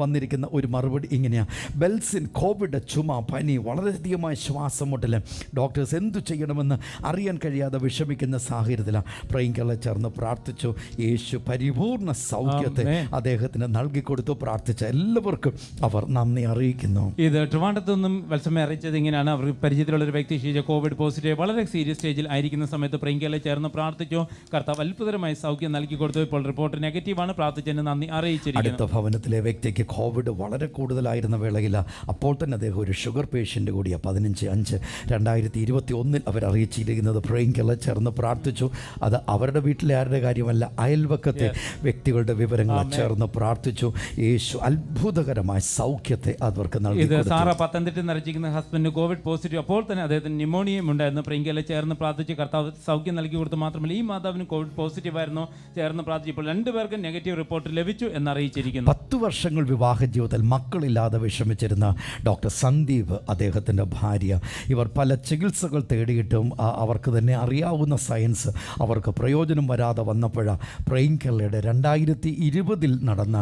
വന്നിരിക്കുന്ന ഒരു മറുപടി ഇങ്ങനെയാണ്. ബെൽസിൻ, കോവിഡ്, ചുമ, പനി, വളരെയധികമായ ശ്വാസം മുട്ടൽ, ഡോക്ടേഴ്സ് എന്തു ചെയ്യണമെന്ന് അറിയാൻ കഴിയാതെ വിഷമിക്കുന്ന സാഹചര്യത്തിലാണ് പ്രൈങ്കലെ ചേർന്ന് പ്രാർത്ഥിച്ചു. യേശു പരിപൂർണ സൗഖ്യത്തെ അദ്ദേഹത്തിന് നൽകിക്കൊടുത്തു. പ്രാർത്ഥിച്ച എല്ലാവർക്കും അവർ നന്ദി അറിയിക്കുന്നു. ഇത് ട്രിവാൻഡ്രത്തു നിന്നും വത്സമയെ അറിയിച്ചത് ഇങ്ങനെയാണ്. അവർ പരിചയത്തിലുള്ള ഒരു വ്യക്തി കോവിഡ് പോസിറ്റീവ് വളരെ സീരിയസ് സ്റ്റേജിൽ ആയിരിക്കുന്ന സമയത്ത് പ്രിയങ്കയിലെ ചേർന്ന് പ്രാർത്ഥിച്ചു. കർത്താവ് അത്ഭുതകരമായ സൗഖ്യം നൽകി കൊടുത്തു. ഇപ്പോൾ റിപ്പോർട്ട് നെഗറ്റീവാണ്. പ്രാർത്ഥിച്ചതിന് നന്ദി അറിയിച്ചിരിക്കുന്നു. അടുത്ത ഭവനത്തിലെ വ്യക്തിക്ക് കോവിഡ് വളരെ കൂടുതലായിരുന്ന വേളയിൽ അപ്പോൾ തന്നെ അദ്ദേഹം ഒരു ഷുഗർ പേഷ്യൻ്റ് കൂടിയാണ്. 15/5/2021 അവർ അറിയിച്ചിരിക്കുന്നത് പ്രിയങ്കയിലെ ചേർന്ന് പ്രാർത്ഥിച്ചു. അത് അവരുടെ വീട്ടിലെ ആരുടെ കാര്യമല്ല, അയൽവക്കത്തെ വ്യക്തികളുടെ വിവരങ്ങൾ ചേർന്ന് പ്രാർത്ഥിച്ചു. യേശു അത്ഭുതകരമായ സൗഖ്യത്തെ അവർക്ക് നൽകി. ഇത് സാറ പത്തനംതിട്ട നിറച്ചിരിക്കുന്ന ഹസ്ബൻഡ് കോവിഡ് പോസിറ്റീവ്. അപ്പോൾ തന്നെ അദ്ദേഹത്തിന് ന്യൂമോണിയം ഉണ്ടായിരുന്നു. പ്രിയങ്കയിലെ ചേർന്ന് പ്രാർത്ഥിച്ച് കർത്താവ് സൗഖ്യം നൽകി കൊടുത്തു. മാത്രമല്ല ഈ മാതാവിന് കോവിഡ് പോസിറ്റീവ് ആയിരുന്നു. ചേർന്ന് പ്രാർത്ഥിച്ചപ്പോൾ 2 പേർക്കും നെഗറ്റീവ് റിപ്പോർട്ട് ലഭിച്ചു എന്നറിയിച്ചിരിക്കുന്നു. 10 വർഷങ്ങൾ വിവാഹ ജീവിതത്തിൽ മക്കളില്ലാതെ വിഷമിച്ചിരുന്ന ഡോക്ടർ സന്ദീപ്, അദ്ദേഹത്തിൻ്റെ ഭാര്യ, ഇവർ പല ചികിത്സകൾ തേടിയിട്ടും അവർക്ക് തന്നെ അറിയാവുന്ന സയൻസ് അവർക്ക് പ്രയോജനം വരാതെ വന്നപ്പോഴാണ് പ്രിയങ്കയുടെ 2020 നടന്ന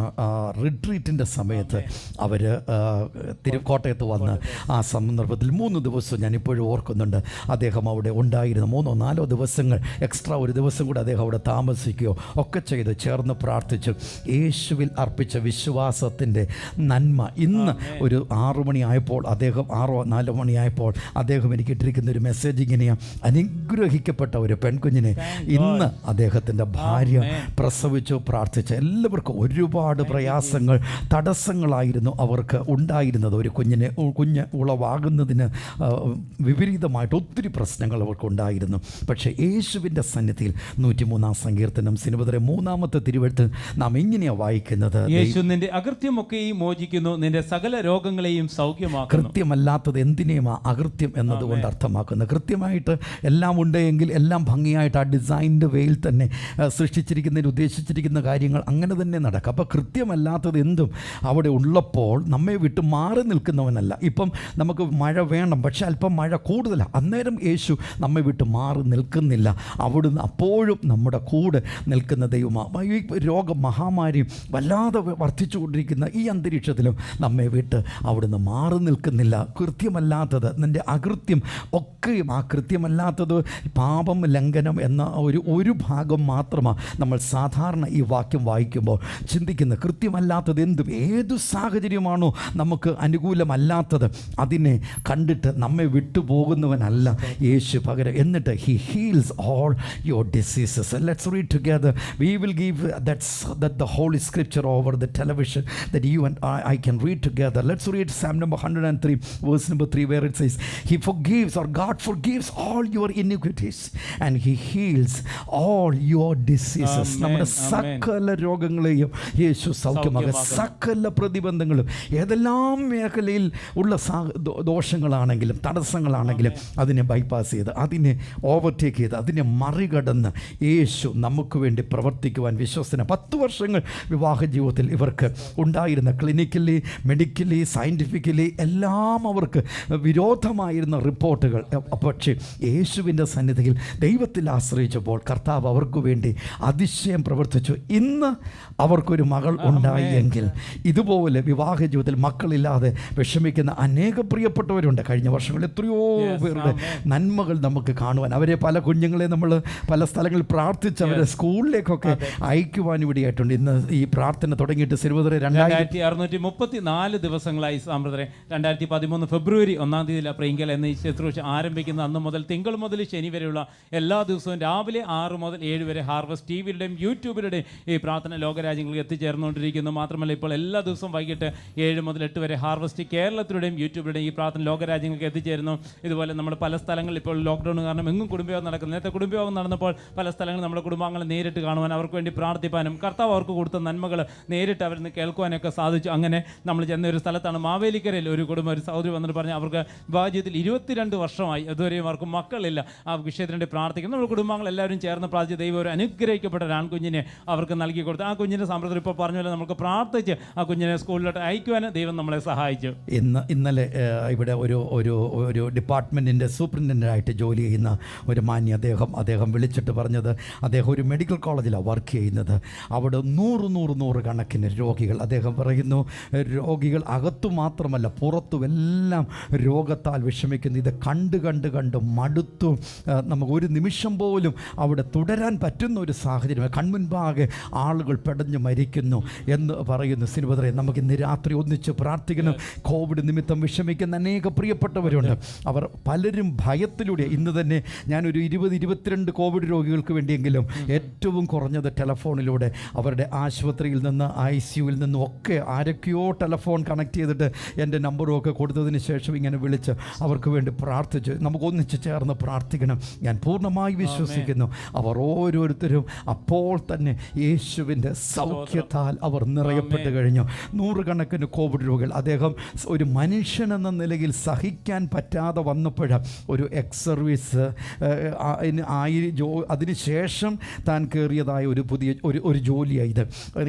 റിട്രീറ്റിൻ്റെ സമയത്ത് അവർ കോട്ടയത്ത് വന്ന് ആ സന്ദർഭത്തിൽ 3 ദിവസം ഞാനിപ്പോഴും ഓർക്കുന്നുണ്ട് അദ്ദേഹം അവിടെ ഉണ്ടായിരുന്നു. 3-4 ദിവസങ്ങൾ എക്സ്ട്രാ ഒരു ദിവസം കൂടെ അദ്ദേഹം അവിടെ താമസിക്കുകയോ ഒക്കെ ചെയ്ത് ചേർന്ന് പ്രാർത്ഥിച്ചു. യേശുവിൽ അർപ്പിച്ച വിശ്വാസത്തിൻ്റെ നന്മ ഇന്ന് ഒരു 6 മണിയായപ്പോൾ അദ്ദേഹം 6-4 മണിയായപ്പോൾ അദ്ദേഹം എനിക്ക് ഇട്ടിരിക്കുന്ന ഒരു മെസ്സേജ് ഇങ്ങനെയാണ്. അനുഗ്രഹിക്കപ്പെട്ട ഒരു പെൺകുഞ്ഞിനെ ഇന്ന് അദ്ദേഹത്തിൻ്റെ ഭാര്യ പ്രസവിച്ചു. പ്രാർത്ഥിച്ച എല്ലാവർക്കും ഒരുപാട് പ്രയാസങ്ങൾ, തടസ്സങ്ങളായിരുന്നു അവർക്ക് ഉണ്ടായിരുന്നത്. ഒരു കുഞ്ഞ് ഉളവാകുന്നതിന് വിപരീതമായിട്ട് ഒത്തിരി പ്രശ്നങ്ങൾ അവർക്കുണ്ടായിരുന്നു. പക്ഷേ യേശുവിൻ്റെ സന്നിധിയിൽ 103-ാം സങ്കീർത്തനം സിനിമതരെ 3-ാമത്തെ തിരുവെഴുത്ത് നാം ഇങ്ങനെയാണ് വായിക്കുന്നത്. യേശു നിന്റെ അകൃത്യമൊക്കെയും മോചിക്കുന്നു, നിന്റെ സകല രോഗങ്ങളെയും സൗഖ്യമാക്കുന്നു. കൃത്യമല്ലാത്തത് എന്തിനേയുമാണ് അകൃത്യം എന്നതുകൊണ്ട് അർത്ഥമാക്കുന്നത്. കൃത്യമായിട്ട് എല്ലാം ഉണ്ടെങ്കിൽ എല്ലാം ഭംഗിയായിട്ട് ആ ഡിസൈൻഡ് വേയിൽ തന്നെ സൃഷ്ടിച്ചിരിക്കുന്നതിന് ഉദ്ദേശിച്ചിരിക്കുന്ന കാര്യങ്ങൾ അങ്ങനെ തന്നെ നടക്കും. അപ്പോൾ കൃത്യമല്ലാത്തത് എന്തും അവിടെ ഉള്ളപ്പോൾ നമ്മെ വിട്ട് മാറി നിൽക്കുന്നവനല്ല. ഇപ്പം നമുക്ക് മഴ വേണം, പക്ഷേ പക്ഷെ അല്പം മഴ കൂടുതലാണ്. അന്നേരം യേശു നമ്മെ വിട്ട് മാറി നിൽക്കുന്നില്ല. അവിടുന്ന് അപ്പോഴും നമ്മുടെ കൂടെ നിൽക്കുന്ന ദൈവമാണ്. ഈ രോഗമഹാമാരിയും വല്ലാതെ വർദ്ധിച്ചുകൊണ്ടിരിക്കുന്ന ഈ അന്തരീക്ഷത്തിലും നമ്മെ വിട്ട് അവിടുന്ന് മാറി നിൽക്കുന്നില്ല. കൃത്യമല്ലാത്തത്, നിൻ്റെ അകൃത്യം ഒക്കെയും, ആ കൃത്യമല്ലാത്തത് പാപം ലംഘനം എന്ന ഒരു ഭാഗം മാത്രമാണ് നമ്മൾ സാധാരണ ഈ വാക്യം വായിക്കുമ്പോൾ ചിന്തിക്കുന്നത്. കൃത്യമല്ലാത്തത് എന്തും, ഏതു സാഹചര്യമാണോ നമുക്ക് അനുകൂലമല്ലാത്തത് അതിനെ കണ്ടിട്ട് നമ്മെ വിട്ടുപോകുന്നവനല്ല യേശു. പകരം എന്നിട്ട് he heels all your diseases. Let's read together. We will give that the holy scripture over the television that you and I can read together. Let's read Psalm number 103 verse number 3, where it says, he forgives, or God forgives all your iniquities and he heals all your diseases. നമ്മുടെ സകല രോഗങ്ങളെയും യേശു സൗഖ്യമാക്കുക. സകല പ്രതിബന്ധങ്ങളും ഏതെല്ലാം മേഖലയിൽ ഉള്ള ദോഷങ്ങളാണെങ്കിലും തടസ്സങ്ങളാണെങ്കിലും അതിനെ bypass ചെയ്ത്, അതിനെ ഓവർടേക്ക് ചെയ്ത്, അതിനെ മറികടന്ന് യേശു നമുക്ക് വേണ്ടി പ്രവർത്തിക്കുവാൻ വിശ്വസന. 10 വർഷങ്ങൾ വിവാഹ ജീവിതത്തിൽ ഇവർക്ക് ഉണ്ടായിരുന്ന ക്ലിനിക്കലി, മെഡിക്കലി, സയൻറ്റിഫിക്കലി എല്ലാം അവർക്ക് വിരോധമായിരുന്ന റിപ്പോർട്ടുകൾ, പക്ഷേ യേശുവിൻ്റെ സന്നിധിയിൽ ദൈവത്തിൽ ആശ്രയിച്ചപ്പോൾ കർത്താവ് അവർക്ക് വേണ്ടി അതിശയം പ്രവർത്തിച്ചു. ഇന്ന് അവർക്കൊരു മകൾ ഉണ്ടായി എങ്കിൽ ഇതുപോലെ വിവാഹ ജീവിതത്തിൽ മക്കളില്ലാതെ വിഷമിക്കുന്ന അനേക പ്രിയപ്പെട്ടവരുണ്ട്. കഴിഞ്ഞ വർഷങ്ങളിൽ എത്രയോ പേരുടെ നന്മകൾ നമുക്ക് കാണുവാൻ, അവരെ പല കുഞ്ഞുങ്ങളെ നമ്മൾ പല സ്ഥലങ്ങളിൽ പ്രാർത്ഥിച്ച് അവരെ സ്കൂളിലേക്കൊക്കെ അയക്കുവാൻ ഇവിടെയായിട്ടുണ്ട്. ഇന്ന് ഈ പ്രാർത്ഥന തുടങ്ങിയിട്ട് സിരുവതരെ 2634 ദിവസങ്ങളായി. സാമ്പ്രദരെ 2013 ഫെബ്രുവരി 1 തീയതി പ്രിയങ്കൽ എന്ന ഈ ശുശ്രൂഷ ആരംഭിക്കുന്ന അന്ന് മുതൽ തിങ്കൾ മുതൽ ശനി വരെയുള്ള എല്ലാ ദിവസവും രാവിലെ 6 മുതൽ 7 വരെ ഹാർവസ്റ്റ് ടിവിയുടെയും യൂട്യൂബിലുടെയും ഈ പ്രാർത്ഥന ലോകരാജ്യങ്ങളിൽ എത്തിച്ചേർന്നുകൊണ്ടിരിക്കുന്നു. മാത്രമല്ല ഇപ്പോൾ എല്ലാ ദിവസവും വൈകിട്ട് 7 മുതൽ 8 വരെ ഹാർവസ്റ്റ് കേരളത്തിലൂടെയും യൂട്യൂബിലുടെയും ഈ പ്രാർത്ഥന ലോകരാജ്യങ്ങൾക്ക് എത്തിച്ചേരുന്നു. ഇതുപോലെ നമ്മൾ പല സ്ഥലങ്ങളിൽ ഇപ്പോൾ ലോക്ക്ഡൗൺ കാരണം എങ്ങും കുടുംബയോഗം നടക്കുന്നു. നേരത്തെ കുടുംബയോഗം നടന്നപ്പോൾ പല സ്ഥലങ്ങളിൽ നമ്മുടെ കുടുംബാംഗങ്ങളെ നേരിട്ട് കാണുവാൻ, അവർക്ക് വേണ്ടി പ്രാർത്ഥിപ്പാനും കർത്താവ് അവർക്ക് കൊടുത്ത നന്മകൾ നേരിട്ട് അവരിന്ന് കേൾക്കുവാനൊക്കെ സാധിച്ചു. അങ്ങനെ നമ്മൾ ചെന്ന ഒരു സ്ഥലത്താണ് മാവേലിക്കരയിൽ ഒരു കുടുംബം, ഒരു സഹോദരി വന്നിട്ട് പറഞ്ഞു അവർക്ക് വിവാഹ ജീവിതത്തിൽ 22 വർഷമായി ഇതുവരെയും അവർക്ക് മക്കളില്ല. ആ വിഷയത്തിന് വേണ്ടി പ്രാർത്ഥിക്കുന്നു. നമ്മൾ കുടുംബാംഗങ്ങൾ എല്ലാവരും ചേർന്ന് പ്രാർത്ഥിച്ച് ദൈവം ഒരു അനുഗ്രഹിക്കപ്പെട്ട ഒരു ആൺകുഞ്ഞിനെ അവർക്ക് നൽകി കൊടുത്തു. ആ കുഞ്ഞിൻ്റെ സമ്പ്രദായം ഇപ്പോൾ പറഞ്ഞ പോലെ നമുക്ക് പ്രാർത്ഥിച്ച് ആ കുഞ്ഞിനെ സ്കൂളിലോട്ട് അയക്കുവാൻ ദൈവം നമ്മളെ സഹായിച്ചു. ഇന്നലെ ഇവിടെ ഒരു ഡിപ്പാർട്ട്മെൻറ്റിൻ്റെ സൂപ്രണ്ടൻ്റായിട്ട് ജോലി ചെയ്യുന്ന ഒരു മാന്യ അദ്ദേഹം വിളിച്ചിട്ട് പറഞ്ഞത്, അദ്ദേഹം ഒരു മെഡിക്കൽ കോളേജിലാണ് വർക്ക് ചെയ്യുന്നത്. അവിടെ 100 കണക്കിന് രോഗികൾ. അദ്ദേഹം പറയുന്നു, രോഗികൾ അകത്തു മാത്രമല്ല പുറത്തുമെല്ലാം രോഗത്താൽ വിഷമിക്കുന്നു. ഇത് കണ്ട് മടുത്തു. നമുക്ക് ഒരു നിമിഷം പോലും അവിടെ തുടരാൻ പറ്റുന്ന ഒരു സാഹചര്യം, കൺമുൻപാകെ ആളുകൾ പെടഞ്ഞു മരിക്കുന്നു എന്ന് പറയുന്നു. സിനിമതരെ നമുക്ക് ഇന്ന് രാത്രി ഒന്നിച്ച് പ്രാർത്ഥിക്കണം. കോവിഡ് നിമിത്തം വിഷമിക്കുന്ന അനേക പ്രിയപ്പെട്ടവരുണ്ട്. അവർ പലരും ഭയത്തിലൂടെ, ഇന്ന് തന്നെ ഞാനൊരു 20-22 കോവിഡ് രോഗികൾക്ക് വേണ്ടിയെങ്കിലും ഏറ്റവും കുറഞ്ഞത് ടെലഫോണിലൂടെ അവരുടെ ആശുപത്രിയിൽ നിന്ന്, ICUവിൽ നിന്നും ഒക്കെ ആരൊക്കെയോ ടെലഫോൺ കണക്ട് ചെയ്തിട്ട് എൻ്റെ നമ്പറും ഒക്കെ കൊടുത്തതിന് ശേഷം ഇങ്ങനെ വിളിച്ച് അവർക്ക് വേണ്ടി പ്രാർത്ഥിച്ച് നമുക്ക് ഒന്നിച്ച് ചേർന്ന് പ്രാർത്ഥിക്കണം. ഞാൻ പൂർണ്ണമായി വിശ്വസിക്കുന്നു അവർ ഓരോരുത്തരും അപ്പോൾ തന്നെ യേശുവിൻ്റെ സൗഖ്യത്താൽ അവർ നിറയപ്പെട്ട് കഴിഞ്ഞു. 100 കണക്കിന് കോവിഡ് രോഗികൾ. അദ്ദേഹം ഒരു മനുഷ്യനെന്ന നിലയിൽ സഹിക്കാൻ പറ്റാതെ വന്നപ്പോൾ ഒരു എക്സ് സർവീസ് അതിനുശേഷം താൻ കയറിയതായ ഒരു പുതിയ ഒരു ജോലിയായത്.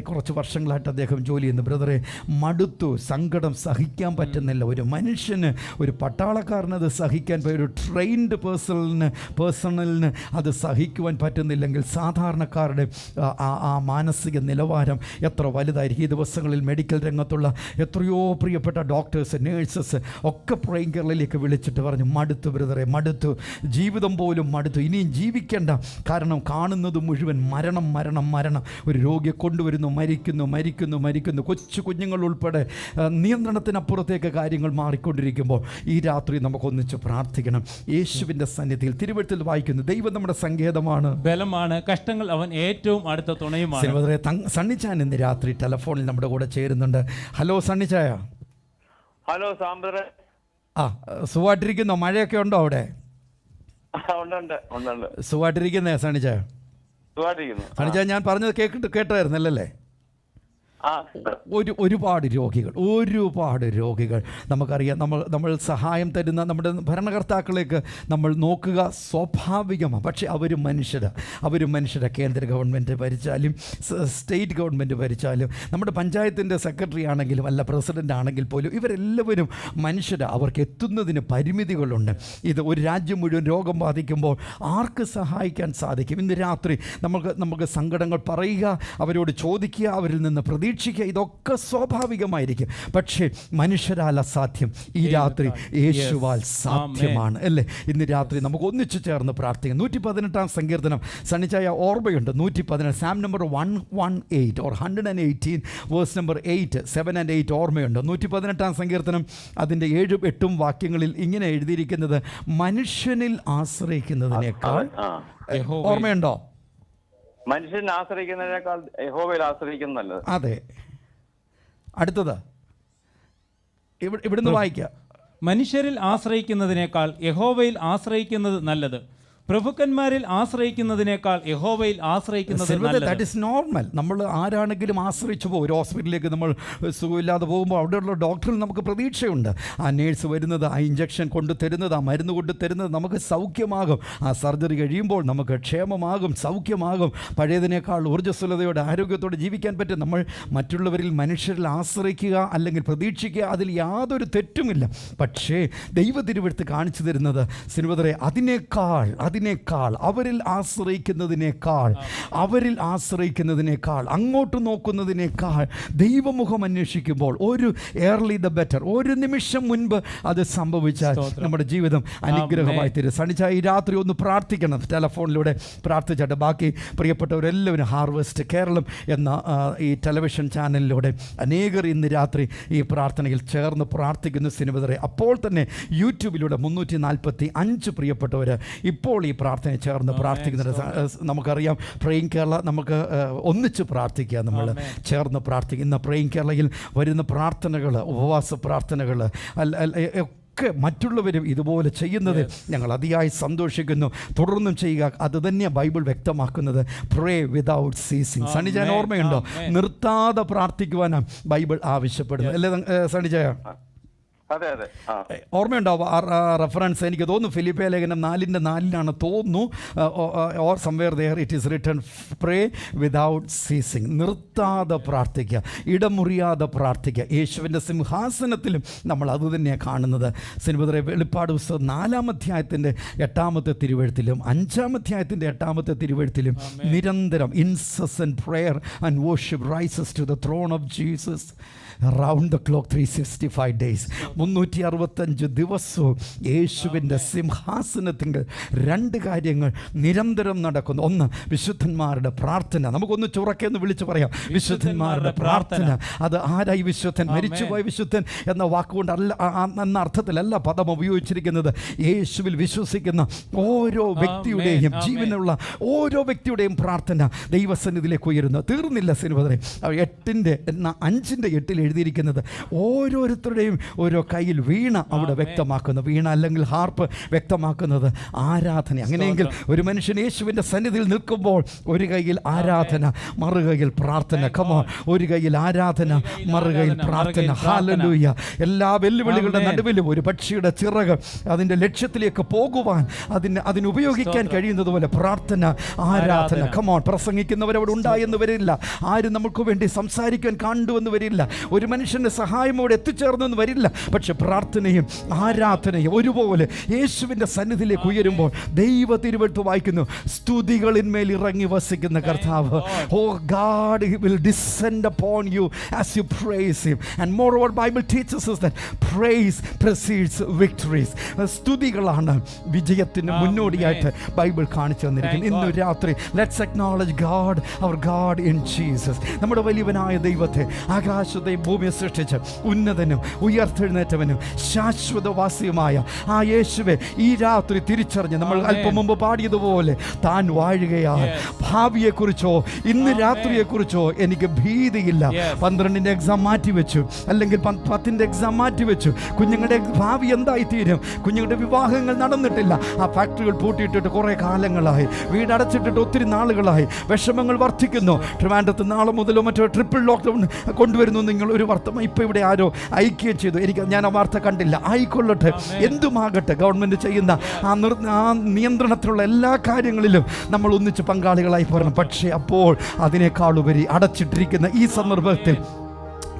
കുറച്ച് വർഷങ്ങളായിട്ട് അദ്ദേഹം ജോലി ചെയ്യുന്നു. ബ്രദറെ, മടുത്തു, സങ്കടം സഹിക്കാൻ പറ്റുന്നില്ല. ഒരു മനുഷ്യന്, ഒരു പട്ടാളക്കാരനത് സഹിക്കാൻ, ഒരു ട്രെയിൻഡ് പേഴ്സണലിന് അത് സഹിക്കുവാൻ പറ്റുന്നില്ലെങ്കിൽ സാധാരണക്കാരുടെ ആ മാനസിക നിലവാരം എത്ര വലുതായിരിക്കും. ഈ ദിവസങ്ങളിൽ മെഡിക്കൽ രംഗത്തുള്ള എത്രയോ പ്രിയപ്പെട്ട ഡോക്ടേഴ്സ്, നേഴ്സസ് ഒക്കെ പ്രേയറിലേക്ക് വിളിച്ചിട്ട് പറഞ്ഞു, മടുത്തു ബ്രദറെ, മടുത്തു, ജീവിതം പോലും മടുത്തു, ഇനിയും ജീവിക്കേണ്ട. കാരണം കാണുന്നത് മുഴുവൻ മരണം. ഒരു രോഗിയെ കൊണ്ടുവരുന്നു, മരിക്കുന്നു. കൊച്ചു കുഞ്ഞുങ്ങൾ ഉൾപ്പെടെ നിയന്ത്രണത്തിനപ്പുറത്തേക്ക് കാര്യങ്ങൾ മാറിക്കൊണ്ടിരിക്കുമ്പോൾ ഈ രാത്രി നമുക്കൊന്നിച്ച് പ്രാർത്ഥിക്കണം. യേശുവിൻ്റെ സന്നിധിയിൽ തിരുവെഴുത്തിൽ വായിക്കുന്നു, ദൈവം നമ്മുടെ സങ്കേതമാണ്, ബലമാണ്, കഷ്ടങ്ങൾ അവൻ ഏറ്റവും അടുത്ത തുണയുമാണ്. സണ്ണിച്ചാൻ ഇന്ന് രാത്രി ടെലഫോണിൽ നമ്മുടെ കൂടെ ചേരുന്നുണ്ട്. ഹലോ സണ്ണിച്ചായ. ഹലോ സാമ്പ്ര. സുഖമായിട്ടിരിക്കുന്നോ? മഴയൊക്കെ ഉണ്ടോ അവിടെ? സുഖമായിട്ടിരിക്കുന്നേ സണ്ണിച്ചായ? സണ്ണിച്ചായ, ഞാൻ പറഞ്ഞത് കേട്ടായിരുന്നല്ലേ? ഒരുപാട് രോഗികൾ നമുക്കറിയാം. നമ്മൾ സഹായം തരുന്ന നമ്മുടെ ഭരണകർത്താക്കളേക്ക് നമ്മൾ നോക്കുക സ്വാഭാവികമാണ്. പക്ഷേ അവർ മനുഷ്യരാണ്. കേന്ദ്ര ഗവൺമെൻറ് ഭരിച്ചാലും സ്റ്റേറ്റ് ഗവൺമെൻറ് ഭരിച്ചാലും നമ്മുടെ പഞ്ചായത്തിൻ്റെ സെക്രട്ടറി ആണെങ്കിലും അല്ല പ്രസിഡൻ്റ് ആണെങ്കിൽ പോലും ഇവരെല്ലാവരും മനുഷ്യരാണ്. അവർക്ക് എത്തുന്നതിന് പരിമിതികളുണ്ട്. ഇത് ഒരു രാജ്യം മുഴുവൻ രോഗം ബാധിക്കുമ്പോൾ ആർക്ക് സഹായിക്കാൻ സാധിക്കും? ഇന്ന് രാത്രി നമുക്ക് സങ്കടങ്ങൾ പറയുക, അവരോട് ചോദിക്കുക, അവരിൽ നിന്ന് പ്രതീക്ഷിക്കുക, ഇതൊക്കെ സ്വാഭാവികമായിരിക്കും. പക്ഷേ മനുഷ്യരാൽ അസാധ്യം ഈ രാത്രി യേശുവാൽ സാധ്യമാണ് അല്ലേ? ഇന്ന് രാത്രി നമുക്ക് ഒന്നിച്ചു ചേർന്ന് പ്രാർത്ഥിക്കാം. 118 സങ്കീർത്തനം സണ്ണിച്ചായ ഓർമ്മയുണ്ട്. 118 psalm number 118 or 118 verse number 8, 7 and 8 ഓർമ്മയുണ്ട്. 118 സങ്കീർത്തനം അതിൻ്റെ 7-8 വാക്യങ്ങളിൽ ഇങ്ങനെ എഴുതിയിരിക്കുന്നത്, മനുഷ്യനിൽ ആശ്രയിക്കുന്നതിനേക്കാൾ ഓർമ്മയുണ്ടോ? മനുഷ്യൻ ആശ്രയിക്കുന്നതിനേക്കാൾ യഹോവയിൽ ആശ്രയിക്കുന്നത് നല്ലത്. അതെ. അടുത്തത് ഇവിടുന്ന് വായിക്കാം. മനുഷ്യരിൽ ആശ്രയിക്കുന്നതിനേക്കാൾ യഹോവയിൽ ആശ്രയിക്കുന്നത് നല്ലത്. പ്രഭുക്കന്മാരിൽ ആശ്രയിക്കുന്നതിനേക്കാൾ യഹോവയിൽ ആശ്രയിക്കുന്നത് നല്ലത്. That is normal. നമ്മൾ ആരാണെങ്കിലും ആശ്രയിച്ചു പോകും. ഒരു ഹോസ്പിറ്റലിലേക്ക് നമ്മൾ സുഖമില്ലാതെ പോകുമ്പോൾ അവിടെയുള്ള ഡോക്ടറിൽ നമുക്ക് പ്രതീക്ഷയുണ്ട്. ആ നേഴ്സ് വരുന്നത്, ആ ഇഞ്ചക്ഷൻ കൊണ്ടു തരുന്നത്, ആ മരുന്ന് കൊണ്ടു തരുന്നത് നമുക്ക് സൗഖ്യമാകും. ആ സർജറി കഴിയുമ്പോൾ നമുക്ക് ക്ഷേമമാകും, സൗഖ്യമാകും, പഴയതിനേക്കാൾ ഊർജ്ജസ്വലതയോടെ ആരോഗ്യത്തോടെ ജീവിക്കാൻ പറ്റും. നമ്മൾ മറ്റുള്ളവരിൽ മനുഷ്യരിൽ ആശ്രയിക്കുക അല്ലെങ്കിൽ പ്രതീക്ഷിക്കുക, അതിൽ യാതൊരു തെറ്റുമില്ല. പക്ഷേ ദൈവ തിരുവെടുത്ത് കാണിച്ചു തരുന്നത് സിനുവദരെ അതിനേക്കാൾ അവരിൽ ആശ്രയിക്കുന്നതിനേക്കാൾ അങ്ങോട്ട് നോക്കുന്നതിനേക്കാൾ ദൈവമുഖം അന്വേഷിക്കുമ്പോൾ ഒരു early the better. ഒരു നിമിഷം മുൻപ് അത് സംഭവിച്ചാൽ നമ്മുടെ ജീവിതം അനുഗ്രഹമായി തീരും. സണിച്ചാൽ ഈ രാത്രി ഒന്ന് പ്രാർത്ഥിക്കണം, ടെലഫോണിലൂടെ പ്രാർത്ഥിച്ചിട്ട്. ബാക്കി പ്രിയപ്പെട്ടവരെല്ലാവരും ഹാർവെസ്റ്റ് കേരളം എന്ന ഈ ടെലിവിഷൻ ചാനലിലൂടെ അനേകർ ഇന്ന് രാത്രി ഈ പ്രാർത്ഥനയിൽ ചേർന്ന് പ്രാർത്ഥിക്കുന്ന സിനിമതരെ. അപ്പോൾ തന്നെ യൂട്യൂബിലൂടെ 345 പ്രിയപ്പെട്ടവർ ഇപ്പോൾ ഈ പ്രാർത്ഥനയെ ചേർന്ന് പ്രാർത്ഥിക്കുന്നത് നമുക്കറിയാം. പ്രേയിങ് കേരള നമുക്ക് ഒന്നിച്ച് പ്രാർത്ഥിക്കുക, നമ്മൾ ചേർന്ന് പ്രാർത്ഥിക്കുക. ഇന്ന് പ്രേയിങ് കേരളയിൽ വരുന്ന പ്രാർത്ഥനകൾ, ഉപവാസ പ്രാർത്ഥനകൾ ഒക്കെ മറ്റുള്ളവരും ഇതുപോലെ ചെയ്യുന്നത് ഞങ്ങൾ അതിയായി സന്തോഷിക്കുന്നു. തുടർന്നും ചെയ്യുക. അത് തന്നെയാണ് ബൈബിൾ വ്യക്തമാക്കുന്നത്. പ്രേ വിതൗട്ട് സീസിങ്. സണിജാൻ ഓർമ്മയുണ്ടോ? നിർത്താതെ പ്രാർത്ഥിക്കുവാനാണ് ബൈബിൾ ആവശ്യപ്പെടുന്നത് അല്ലേ സണിജയ? ഓർമ്മയുണ്ടാവും ആ റെഫറൻസ്? എനിക്ക് തോന്നുന്നു ഫിലിപ്പിയ ലേഖനം 4:4 തോന്നുന്നു. Or somewhere there it is written, pray without ceasing. നിർത്താതെ പ്രാർത്ഥിക്കുക, ഇടമുറിയാതെ പ്രാർത്ഥിക്കുക. യേശുവിൻ്റെ സിംഹാസനത്തിലും നമ്മൾ അതുതന്നെയാണ് കാണുന്നത്. സിനിമതരെ വെളിപ്പാട് പുസ്തകം 4-ാം അധ്യായത്തിൻ്റെ 8-ാമത്തെ തിരുവെഴുത്തിലും 5-ാം അധ്യായത്തിൻ്റെ 8-ാമത്തെ തിരുവെഴുത്തിലും നിരന്തരം incessant prayer and worship rises to the throne of Jesus round the clock 365 days. 365 ദിവസവും യേശുവിൻ്റെ സിംഹാസനത്തിൻ്റെ 2 കാര്യങ്ങൾ നിരന്തരം നടക്കുന്നു. ഒന്ന്, വിശുദ്ധന്മാരുടെ പ്രാർത്ഥന. നമുക്കൊന്ന് ചുറക്കെന്ന് വിളിച്ച് പറയാം, വിശുദ്ധന്മാരുടെ പ്രാർത്ഥന. അത് ആരായി വിശുദ്ധൻ? മരിച്ചുപോയ വിശുദ്ധൻ എന്ന വാക്കുകൊണ്ട് എന്ന അർത്ഥത്തിലല്ല പദം ഉപയോഗിച്ചിരിക്കുന്നത്. യേശുവിൽ വിശ്വസിക്കുന്ന ഓരോ വ്യക്തിയുടെയും, ജീവനുള്ള ഓരോ വ്യക്തിയുടെയും പ്രാർത്ഥന ദൈവസന്നിധിയിലേക്ക് ഉയരുന്നു. തീർന്നില്ല സിനിമതരെ. 5:8 എഴുതിയിരിക്കുന്നത് ഓരോരുത്തരുടെയും ഓരോ കയ്യിൽ വീണ അവിടെ വ്യക്തമാക്കുന്നു. വീണ അല്ലെങ്കിൽ ഹാർപ്പ് വ്യക്തമാക്കുന്നത് ആരാധന. അങ്ങനെയെങ്കിൽ ഒരു മനുഷ്യൻ യേശുവിൻ്റെ സന്നിധിയിൽ നിൽക്കുമ്പോൾ ഒരു കയ്യിൽ ആരാധന, മറുകൈയിൽ പ്രാർത്ഥന. കമോൺ, ഒരു കയ്യിൽ ആരാധന, മറുകൈയിൽ പ്രാർത്ഥന. ഹല്ലേലൂയ. എല്ലാ വെല്ലുവിളികളുടെ നടുവിലും ഒരു പക്ഷിയുടെ ചിറക് അതിൻ്റെ ലക്ഷ്യത്തിലേക്ക് പോകുവാൻ അതിനുപയോഗിക്കാൻ കഴിയുന്നത് പോലെ പ്രാർത്ഥന, ആരാധന. കമോൺ, പ്രസംഗിക്കുന്നവരവിടെ ഉണ്ടായെന്ന് വരില്ല, ആരും നമുക്ക് വേണ്ടി സംസാരിക്കാൻ കണ്ടുവെന്ന് വരില്ല, ഒരു മനുഷ്യൻ്റെ സഹായം അവിടെ എത്തിച്ചേർന്നെന്ന് വരില്ല. പക്ഷെ പ്രാർത്ഥനയും ആരാധനയും ഒരുപോലെ യേശുവിൻ്റെ സന്നിധിയിലേക്ക് ഉയരുമ്പോൾ ദൈവ തിരുവെഴുത്ത് വായിക്കുന്നു, സ്തുതികളിന്മേൽ ഇറങ്ങി വസിക്കുന്ന കർത്താവ്. ഓ God will descend upon you as you praise him. And moreover, Bible teaches us that praise precedes victories. സ്തുതികളാണ് വിജയത്തിന് മുന്നോടിയായിട്ട് ബൈബിൾ കാണിച്ചു തന്നിരിക്കുന്നത്. ഇന്ന് രാത്രി let's acknowledge God, our God in Jesus. നമ്മുടെ വലിയവനായ ദൈവത്തെ, ആകാശത്തെയും ഭൂമിയെ സൃഷ്ടിച്ച് ഉന്നതനും ഉയർത്തെഴുന്ന എഴുന്നേറ്റവനും ശാശ്വതവാസിയുമായ ആ യേശുവെ ഈ രാത്രി തിരിച്ചറിഞ്ഞ് നമ്മൾ അല്പം മുമ്പ് പാടിയതുപോലെ താൻ വാഴുകയാണ്. ഭാവിയെക്കുറിച്ചോ ഇന്ന് രാത്രിയെക്കുറിച്ചോ എനിക്ക് ഭീതിയില്ല. 12ന്റെ എക്സാം മാറ്റിവെച്ചു, അല്ലെങ്കിൽ 10ന്റെ എക്സാം മാറ്റിവെച്ചു. കുഞ്ഞുങ്ങളുടെ ഭാവി എന്തായിത്തീരും? കുഞ്ഞുങ്ങളുടെ വിവാഹങ്ങൾ നടന്നിട്ടില്ല. ആ ഫാക്ടറികൾ പൂട്ടിയിട്ടിട്ട് കുറേ കാലങ്ങളായി, വീടടച്ചിട്ടിട്ട് ഒത്തിരി നാളുകളായി. വിഷമങ്ങൾ വർദ്ധിക്കുന്നു. ട്രിവാൻഡ്രത്ത് നാളെ മുതലോ മറ്റോ ട്രിപ്പിൾ ലോക്ക്ഡൗൺ കൊണ്ടുവരുന്നു നിങ്ങൾ ഒരു വർത്തമാനം ഇപ്പോൾ ഇവിടെ ആരോ ഐക്യം ചെയ്തു. ഞാൻ ആ വാർത്ത കണ്ടില്ല. ആയിക്കൊള്ളട്ടെ, എന്തുമാകട്ടെ, ഗവൺമെൻറ് ചെയ്യുന്ന ആ നിയന്ത്രണത്തിലുള്ള എല്ലാ കാര്യങ്ങളിലും നമ്മൾ ഒന്നിച്ച് പങ്കാളികളായി പോരണം. പക്ഷേ അപ്പോൾ അതിനേക്കാളുപരി അടച്ചിട്ടിരിക്കുന്ന ഈ സന്ദർഭത്തിൽ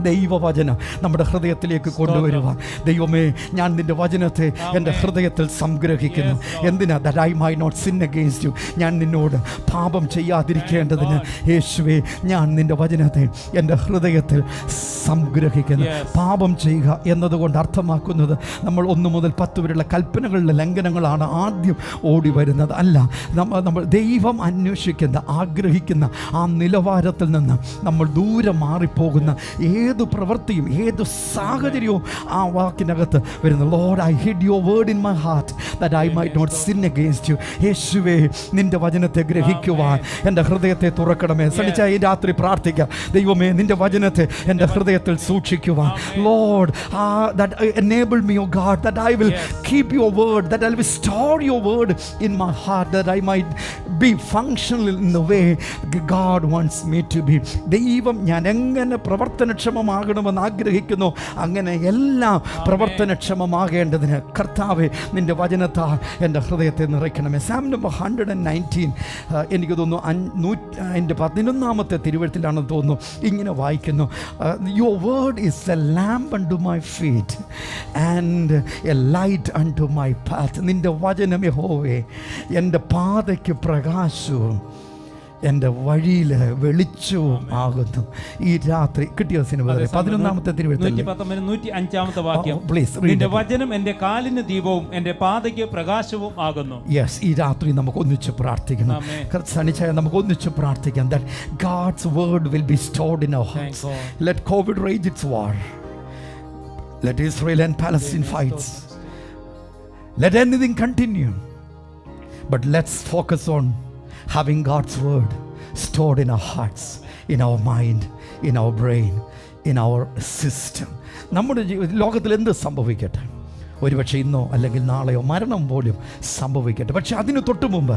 ദൈവവചനം നമ്മുടെ ഹൃദയത്തിലേക്ക് കൊണ്ടുവരുവാൻ, ദൈവമേ ഞാൻ നിന്റെ വചനത്തെ എൻ്റെ ഹൃദയത്തിൽ സംഗ്രഹിക്കുന്നു. എന്തിനാ? that I might not sin against you. ഞാൻ നിന്നോട് പാപം ചെയ്യാതിരിക്കേണ്ടതിന് യേശുവേ ഞാൻ നിന്റെ വചനത്തെ എൻ്റെ ഹൃദയത്തിൽ സംഗ്രഹിക്കുന്നു. പാപം ചെയ്യുക എന്നതുകൊണ്ട് അർത്ഥമാക്കുന്നത് നമ്മൾ 1 മുതൽ 10 വരെയുള്ള കൽപ്പനകളുടെ ലംഘനങ്ങളാണ് ആദ്യം ഓടി വരുന്നത്. അല്ല, നമ്മൾ ദൈവം അന്വേഷിക്കുന്ന, ആഗ്രഹിക്കുന്ന ആ നിലവാരത്തിൽ നിന്ന് നമ്മൾ ദൂരെ മാറിപ്പോകുന്ന ഏത് പ്രവൃത്തിയും ഏത് സാഹചര്യവും ആ വാക്കിനകത്ത് വരുന്നു. Lord, I hid your word in my heart that I might not sin against you. യേശുവേ നിന്റെ വചനത്തെ ഗ്രഹിക്കുവാൻ എൻ്റെ ഹൃദയത്തെ തുറക്കണമേ. സണിച്ച ഈ രാത്രി പ്രാർത്ഥിക്കാം, ദൈവമേ നിന്റെ വചനത്തെ എൻ്റെ ഹൃദയത്തിൽ സൂക്ഷിക്കുവാൻ. Lord, that enable me, oh God, that I will keep your word, that I will store your word in my heart, that I might be functional in the way God wants me to be. ദൈവം ഞാൻ എങ്ങനെ പ്രവർത്തനക്ഷമമാകണമെന്ന് ആഗ്രഹിക്കുന്നു, അങ്ങനെ എല്ലാം പ്രവർത്തനക്ഷമമാകേണ്ടതിന് കർത്താവേ നിന്റെ വചനത്താൽ എൻ്റെ ഹൃദയത്തെ നിറയ്ക്കണമേ. സാം നമ്പർ 119 എനിക്ക് തോന്നുന്നു 11-ാമത്തെ തിരുവഴുത്തിലാണെന്ന് തോന്നുന്നു. ഇങ്ങനെ വായിക്കുന്നു, your word is A lamp unto my feet and A light unto my path. നിന്റെ വചനം യഹോവേ എൻ്റെ പാതയ്ക്ക് പ്രകാശവും എൻ്റെ വഴിയിൽ വെളിച്ചവും ആകുന്നു. ഈ രാത്രി കിട്ടിയ സിനിമ 11-ാമത്തെ തിരുവഴുത്തിൽ 105-ാമത്തെ വാക്യം, പ്ലീസ്. നിന്റെ വചനം എൻ്റെ കാലിന് ദീപവും എൻ്റെ പാതയ്ക്ക് പ്രകാശവും ആകുന്നു. യെസ്, ഈ രാത്രി നമുക്ക് ഒന്നിച്ച് പ്രാർത്ഥിക്കണം. സണിച്ചായ നമുക്ക് ഒന്നിച്ച് പ്രാർത്ഥിക്കാം. that God's word will be stored in our hearts. Let COVID rage its war. Let Israel and Palestine fights. Let anything continue. But let's focus on having God's word stored in our hearts, in our mind, in our brain, in our system. നമ്മുടെ ലോകത്തിൽ എന്ത് സംഭവിക്കട്ടെ, ഒരുപക്ഷെ ഇന്നോ അല്ലെങ്കിൽ നാളെയോ മരണം പോലും സംഭവിക്കട്ടെ, പക്ഷെ അതിന് തൊട്ട് മുമ്പ്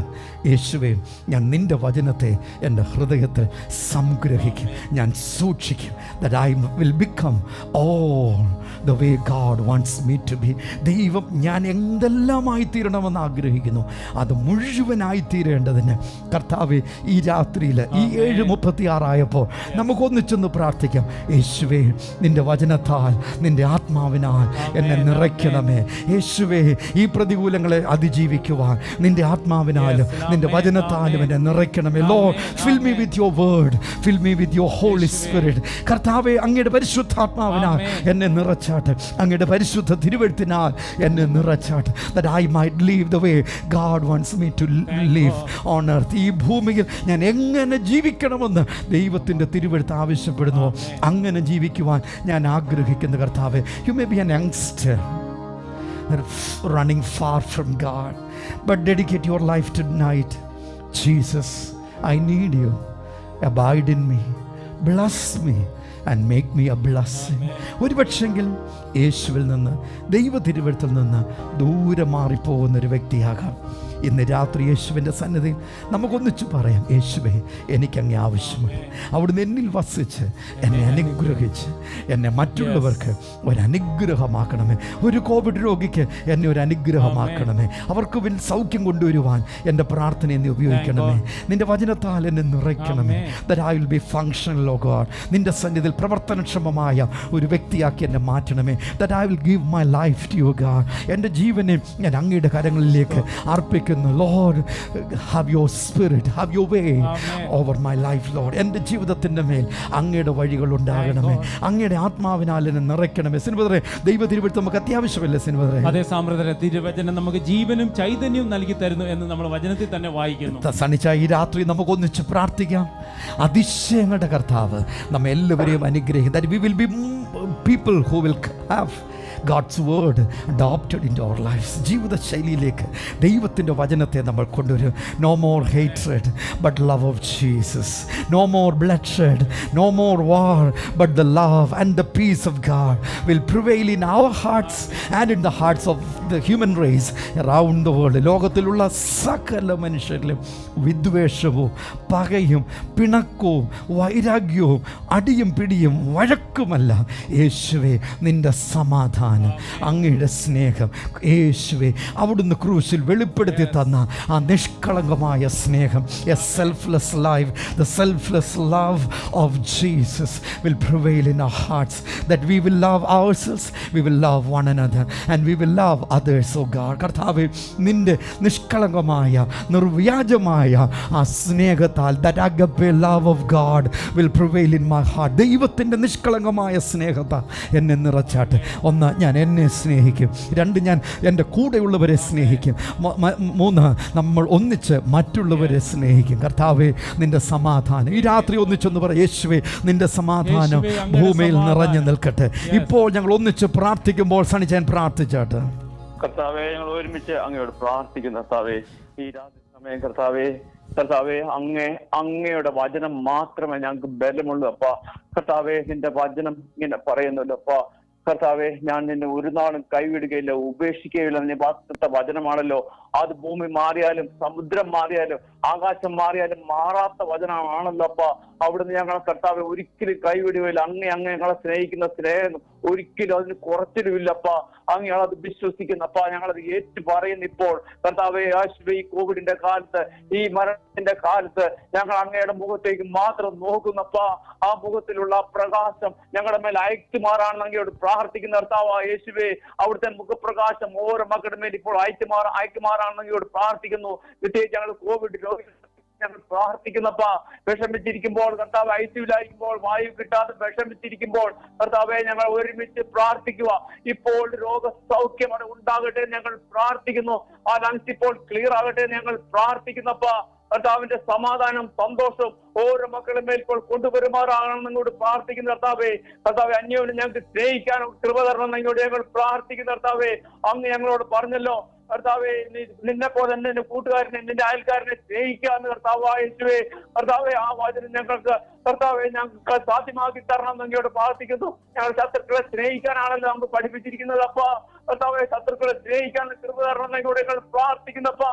യേശുവേ ഞാൻ നിൻ്റെ വചനത്തെ എൻ്റെ ഹൃദയത്തിൽ സംഗ്രഹിക്കും, ഞാൻ സൂക്ഷിക്കും. that I will become all the way God wants me to be. ദൈവം ഞാൻ എന്തെല്ലാമായി തീരണമെന്ന് ആഗ്രഹിക്കുന്നു അത് മുഴുവനായി തീരേണ്ടതിന് കർത്താവേ ഈ രാത്രിയിൽ ഈ 7:36 ആയപ്പോൾ നമുക്കൊന്നിച്ചൊന്ന് പ്രാർത്ഥിക്കാം. യേശുവേ നിൻ്റെ വചനത്താൽ നിൻ്റെ ആത്മാവിനാൽ എന്നെ നിറയ്ക്കണമേ. യേശുവേ ഈ പ്രതികൂലങ്ങളെ അതിജീവിക്കുവാൻ നിൻ്റെ ആത്മാവിനാലും നിൻ്റെ വചനത്താലും എന്നെ നിറയ്ക്കണമേ. Lord, fill me with your word, fill me with your Holy Spirit. കർത്താവേ അങ്ങയുടെ പരിശുദ്ധാത്മാവിനാൽ എന്നെ നിറച്ചാട്ട്, അങ്ങയുടെ പരിശുദ്ധ തിരുവെഴുത്തിനാൽ എന്നെ നിറച്ചാട്ട്, that I might live the way God wants me to live on earth. ഈ ഭൂമിയിൽ ഞാൻ എങ്ങനെ ജീവിക്കണമെന്ന് ദൈവത്തിൻ്റെ തിരുവെഴുത്ത് ആവശ്യപ്പെടുന്നു, അങ്ങനെ ജീവിക്കുവാൻ ഞാൻ ആഗ്രഹിക്കുന്ന കർത്താവേ. You may be an youngster running far from God, but dedicate your life tonight. Jesus, I need you. Abide in me, bless me and make me a blessing. ഒരു പക്ഷെങ്കിൽ യേശുവിൽ നിന്ന്, ദൈവ തിരുവെഴുത്തിൽ നിന്ന് ദൂരെ മാറിപ്പോകുന്നൊരു വ്യക്തിയാകാം. ഇന്ന് രാത്രി യേശുവിൻ്റെ സന്നിധിയിൽ നമുക്കൊന്നിച്ച് പറയാം, യേശുവേ എനിക്കങ്ങേ ആവശ്യമുണ്ട്. അവിടുന്ന് എന്നിൽ വസിച്ച് എന്നെ അനുഗ്രഹിച്ച് എന്നെ മറ്റുള്ളവർക്ക് ഒരനുഗ്രഹമാക്കണമേ. ഒരു കോവിഡ് രോഗിക്ക് എന്നെ ഒരു അനുഗ്രഹമാക്കണമേ. അവർക്ക് സൗഖ്യം കൊണ്ടുവരുവാൻ എൻ്റെ പ്രാർത്ഥന എന്നെ ഉപയോഗിക്കണമേ. നിൻ്റെ വചനത്താൽ എന്നെ നിറയ്ക്കണമേ. that I will be functional, oh God. നിൻ്റെ സന്നിധിയിൽ പ്രവർത്തനക്ഷമമായ ഒരു വ്യക്തിയാക്കി എന്നെ മാറ്റണമേ. that I will give my life to you, God. എൻ്റെ ജീവനെ ഞാൻ അങ്ങയുടെ കരങ്ങളിലേക്ക് അർപ്പിക്കുന്നു. Lord, have your spirit, have your way over my life, Lord. എൻ്റെ ജീവിതത്തിൻ്റെ മേൽ അങ്ങയുടെ വഴികൾ ഉണ്ടാകണമേ. അങ്ങയുടെ ആത്മാവിനാൽ എന്നെ നിറയ്ക്കണമേ. സിൻവദറെ ദൈവ തിരുവെഴുത്ത് നമുക്ക് അത്യാവശ്യമല്ലേ സിൻവദറെ? അതേ സാമ്പ്രദായ തിരുവചനം നമുക്ക് ജീവനും ചൈതന്യവും നൽകി തരുന്നു എന്ന് നമ്മൾ വചനത്തിൽ തന്നെ വായിക്കുന്നു. സണിച്ച ഈ രാത്രി നമുക്കൊന്നിച്ച് പ്രാർത്ഥിക്കാം. അതിശയങ്ങളുടെ കർത്താവ് നമ്മെ എല്ലാവരെയും അനുഗ്രഹിക്കും. that we will be people who will have God's word adopted into our lives. ജീവിത ശൈലിയിലേക്ക് ദൈവത്തിൻ്റെ വചനത്തെ നമ്മൾ കൊണ്ടുവരും. No more hatred but love of Jesus. No more bloodshed, no more war, but the love and the peace of God will prevail in our hearts and in the hearts of the human race around the world. ലോകത്തിലുള്ള സകല മനുഷ്യരിലും വിദ്വേഷവും പകയും പിണക്കവും വൈരാഗ്യവും അടിയും പിടിയും വഴക്കുമല്ല. യേശുവേ, നിൻ്റെ സമാധാനം, അങ്ങയുടെ സ്നേഹം, യേശുവേ, അവിടുന്ന് ക്രൂശിൽ വെളിപ്പെടുത്തി തന്ന ആ നിഷ്കളങ്കമായ സ്നേഹം, a selfless life, the selfless love of Jesus will prevail in our hearts, that we will love ourselves, we will love one another and we will love others. Oh God, കർത്താവേ, നിൻ്റെ നിഷ്കളങ്കമായ നിർവ്യാജമായ ആ സ്നേഹത്താൽ, that agape love of God will prevail in my heart. ദൈവത്തിൻ്റെ നിഷ്കളങ്കമായ സ്നേഹത്താൽ എന്നെ നിറച്ചാട്ടെ. ഒന്ന്, ഞാൻ എന്നെ സ്നേഹിക്കും. രണ്ട്, ഞാൻ എൻ്റെ കൂടെയുള്ളവരെ സ്നേഹിക്കും. മൂന്ന്, നമ്മൾ ഒന്നിച്ച് മറ്റുള്ളവരെ സ്നേഹിക്കും. കർത്താവേ, നിൻ്റെ സമാധാനം ഈ രാത്രി ഒന്നിച്ചൊന്ന് പറ, യേശുവേ, നിൻ്റെ സമാധാനം ഭൂമിയിൽ നിറഞ്ഞു നിൽക്കട്ടെ. ഇപ്പോൾ ഞങ്ങൾ ഒന്നിച്ച് പ്രാർത്ഥിക്കുമ്പോൾ സണിച്ചാൻ പ്രാർത്ഥിച്ചാട്ടെ. കർത്താവെ, ഞങ്ങൾ ഒരുമിച്ച് അങ്ങയോട് പ്രാർത്ഥിക്കുന്നു. കർത്താവെ, ഈ രാത്രി സമയം കർത്താവെ, അങ്ങയുടെ വചനം മാത്രമേ ഞങ്ങൾക്ക് ബലമുള്ളൂ. അപ്പ കർത്താവെ, നിന്റെ വചനം ഇങ്ങനെ പറയുന്നല്ലോ. അപ്പ കർത്താവെ, ഞാൻ നിന്നെ ഒരു നാളും കൈവിടുകയില്ല, ഉപേക്ഷിക്കുകയില്ല. നിന്റെ വാസ്തവ വചനമാണല്ലോ. അത് ഭൂമി മാറിയാലും സമുദ്രം മാറിയാലും ആകാശം മാറിയാലും മാറാത്ത വചനമാണല്ലോ. അപ്പ അവിടുന്ന് ഞങ്ങളെ കർത്താവെ ഒരിക്കലും കൈവിടുകയില്ല. അങ്ങ് ഞങ്ങളെ സ്നേഹിക്കുന്ന സ്നേഹം ഒരിക്കലും അതിന് കുറച്ചിലുമില്ലപ്പ. അങ്ങ് ഞങ്ങളത് വിശ്വസിക്കുന്നു. അപ്പ ഞങ്ങളത് ഏറ്റു പറയുന്നു. ഇപ്പോൾ കർത്താവെ, ഈ കോവിഡിന്റെ കാലത്ത്, ഈ മരണത്തിന്റെ കാലത്ത് ഞങ്ങൾ അങ്ങയുടെ മുഖത്തേക്ക് മാത്രം നോക്കുന്നപ്പ. ആ മുഖത്തിലുള്ള പ്രകാശം ഞങ്ങളുടെ മേൽ അയക്കുമാറാണെന്ന് അങ്ങയോട് പ്രാർത്ഥിക്കുന്ന കർത്താവായ യേശുവേ, അവിടുത്തെ മുഖപ്രകാശം ഓരോ മക്കളുടെ മേൽ ഇപ്പോൾ അയക്കുമാറാണെന്ന് അങ്ങയോട് പ്രാർത്ഥിക്കുന്നു. പ്രത്യേകിച്ച് ഞങ്ങൾ കോവിഡ് രോഗികൾ ഞങ്ങൾ പ്രാർത്ഥിക്കുന്നപ്പ. വിഷമിച്ചിരിക്കുമ്പോൾ കർത്താവ്, ഐസിയുലായിരിക്കുമ്പോൾ, വായു കിട്ടാതെ വിഷമിച്ചിരിക്കുമ്പോൾ കർത്താവെ, ഞങ്ങൾ ഒരുമിച്ച് പ്രാർത്ഥിക്കുക. ഇപ്പോൾ രോഗസൗഖ്യം ഉണ്ടാകട്ടെ ഞങ്ങൾ പ്രാർത്ഥിക്കുന്നു. ആ ലങ്സ് ഇപ്പോൾ ക്ലിയർ ആകട്ടെ ഞങ്ങൾ പ്രാർത്ഥിക്കുന്നപ്പ. കർത്താവിന്റെ സമാധാനം, സന്തോഷം ഓരോ മക്കളുടെ മേൽ ഇപ്പോൾ കൊണ്ടുവരുമാറാണെന്ന് നിങ്ങളോട് പ്രാർത്ഥിക്കുന്ന കർത്താവെ. അന്യോന്യം ഞങ്ങൾക്ക് സ്നേഹിക്കാൻ കൃപ തരണം നിങ്ങളോട് ഞങ്ങൾ പ്രാർത്ഥിക്കുന്ന കർത്താവെ. അങ്ങ് ഞങ്ങളോട് പറഞ്ഞല്ലോ കർത്താവെ, നിന്നെ പോലെ തന്നെ നിന്റെ കൂട്ടുകാരനെ, നിന്റെ അയൽക്കാരനെ സ്നേഹിക്കാന്ന് കർത്താവായ യേശുവേ. കർത്താവെ, ആ വചനം ഞങ്ങൾക്ക് സാധ്യമാക്കി തരണം എന്ന് അങ്ങയോട് പ്രാർത്ഥിക്കുന്നു. ഞങ്ങൾ ശത്രുക്കളെ സ്നേഹിക്കാനാണല്ലോ നമുക്ക് പഠിപ്പിച്ചിരിക്കുന്നത്. അപ്പ കർത്താവെ, ശത്രുക്കളെ സ്നേഹിക്കാൻ കൃപ തരണം എന്നോട് ഞങ്ങൾ പ്രാർത്ഥിക്കുന്നപ്പ.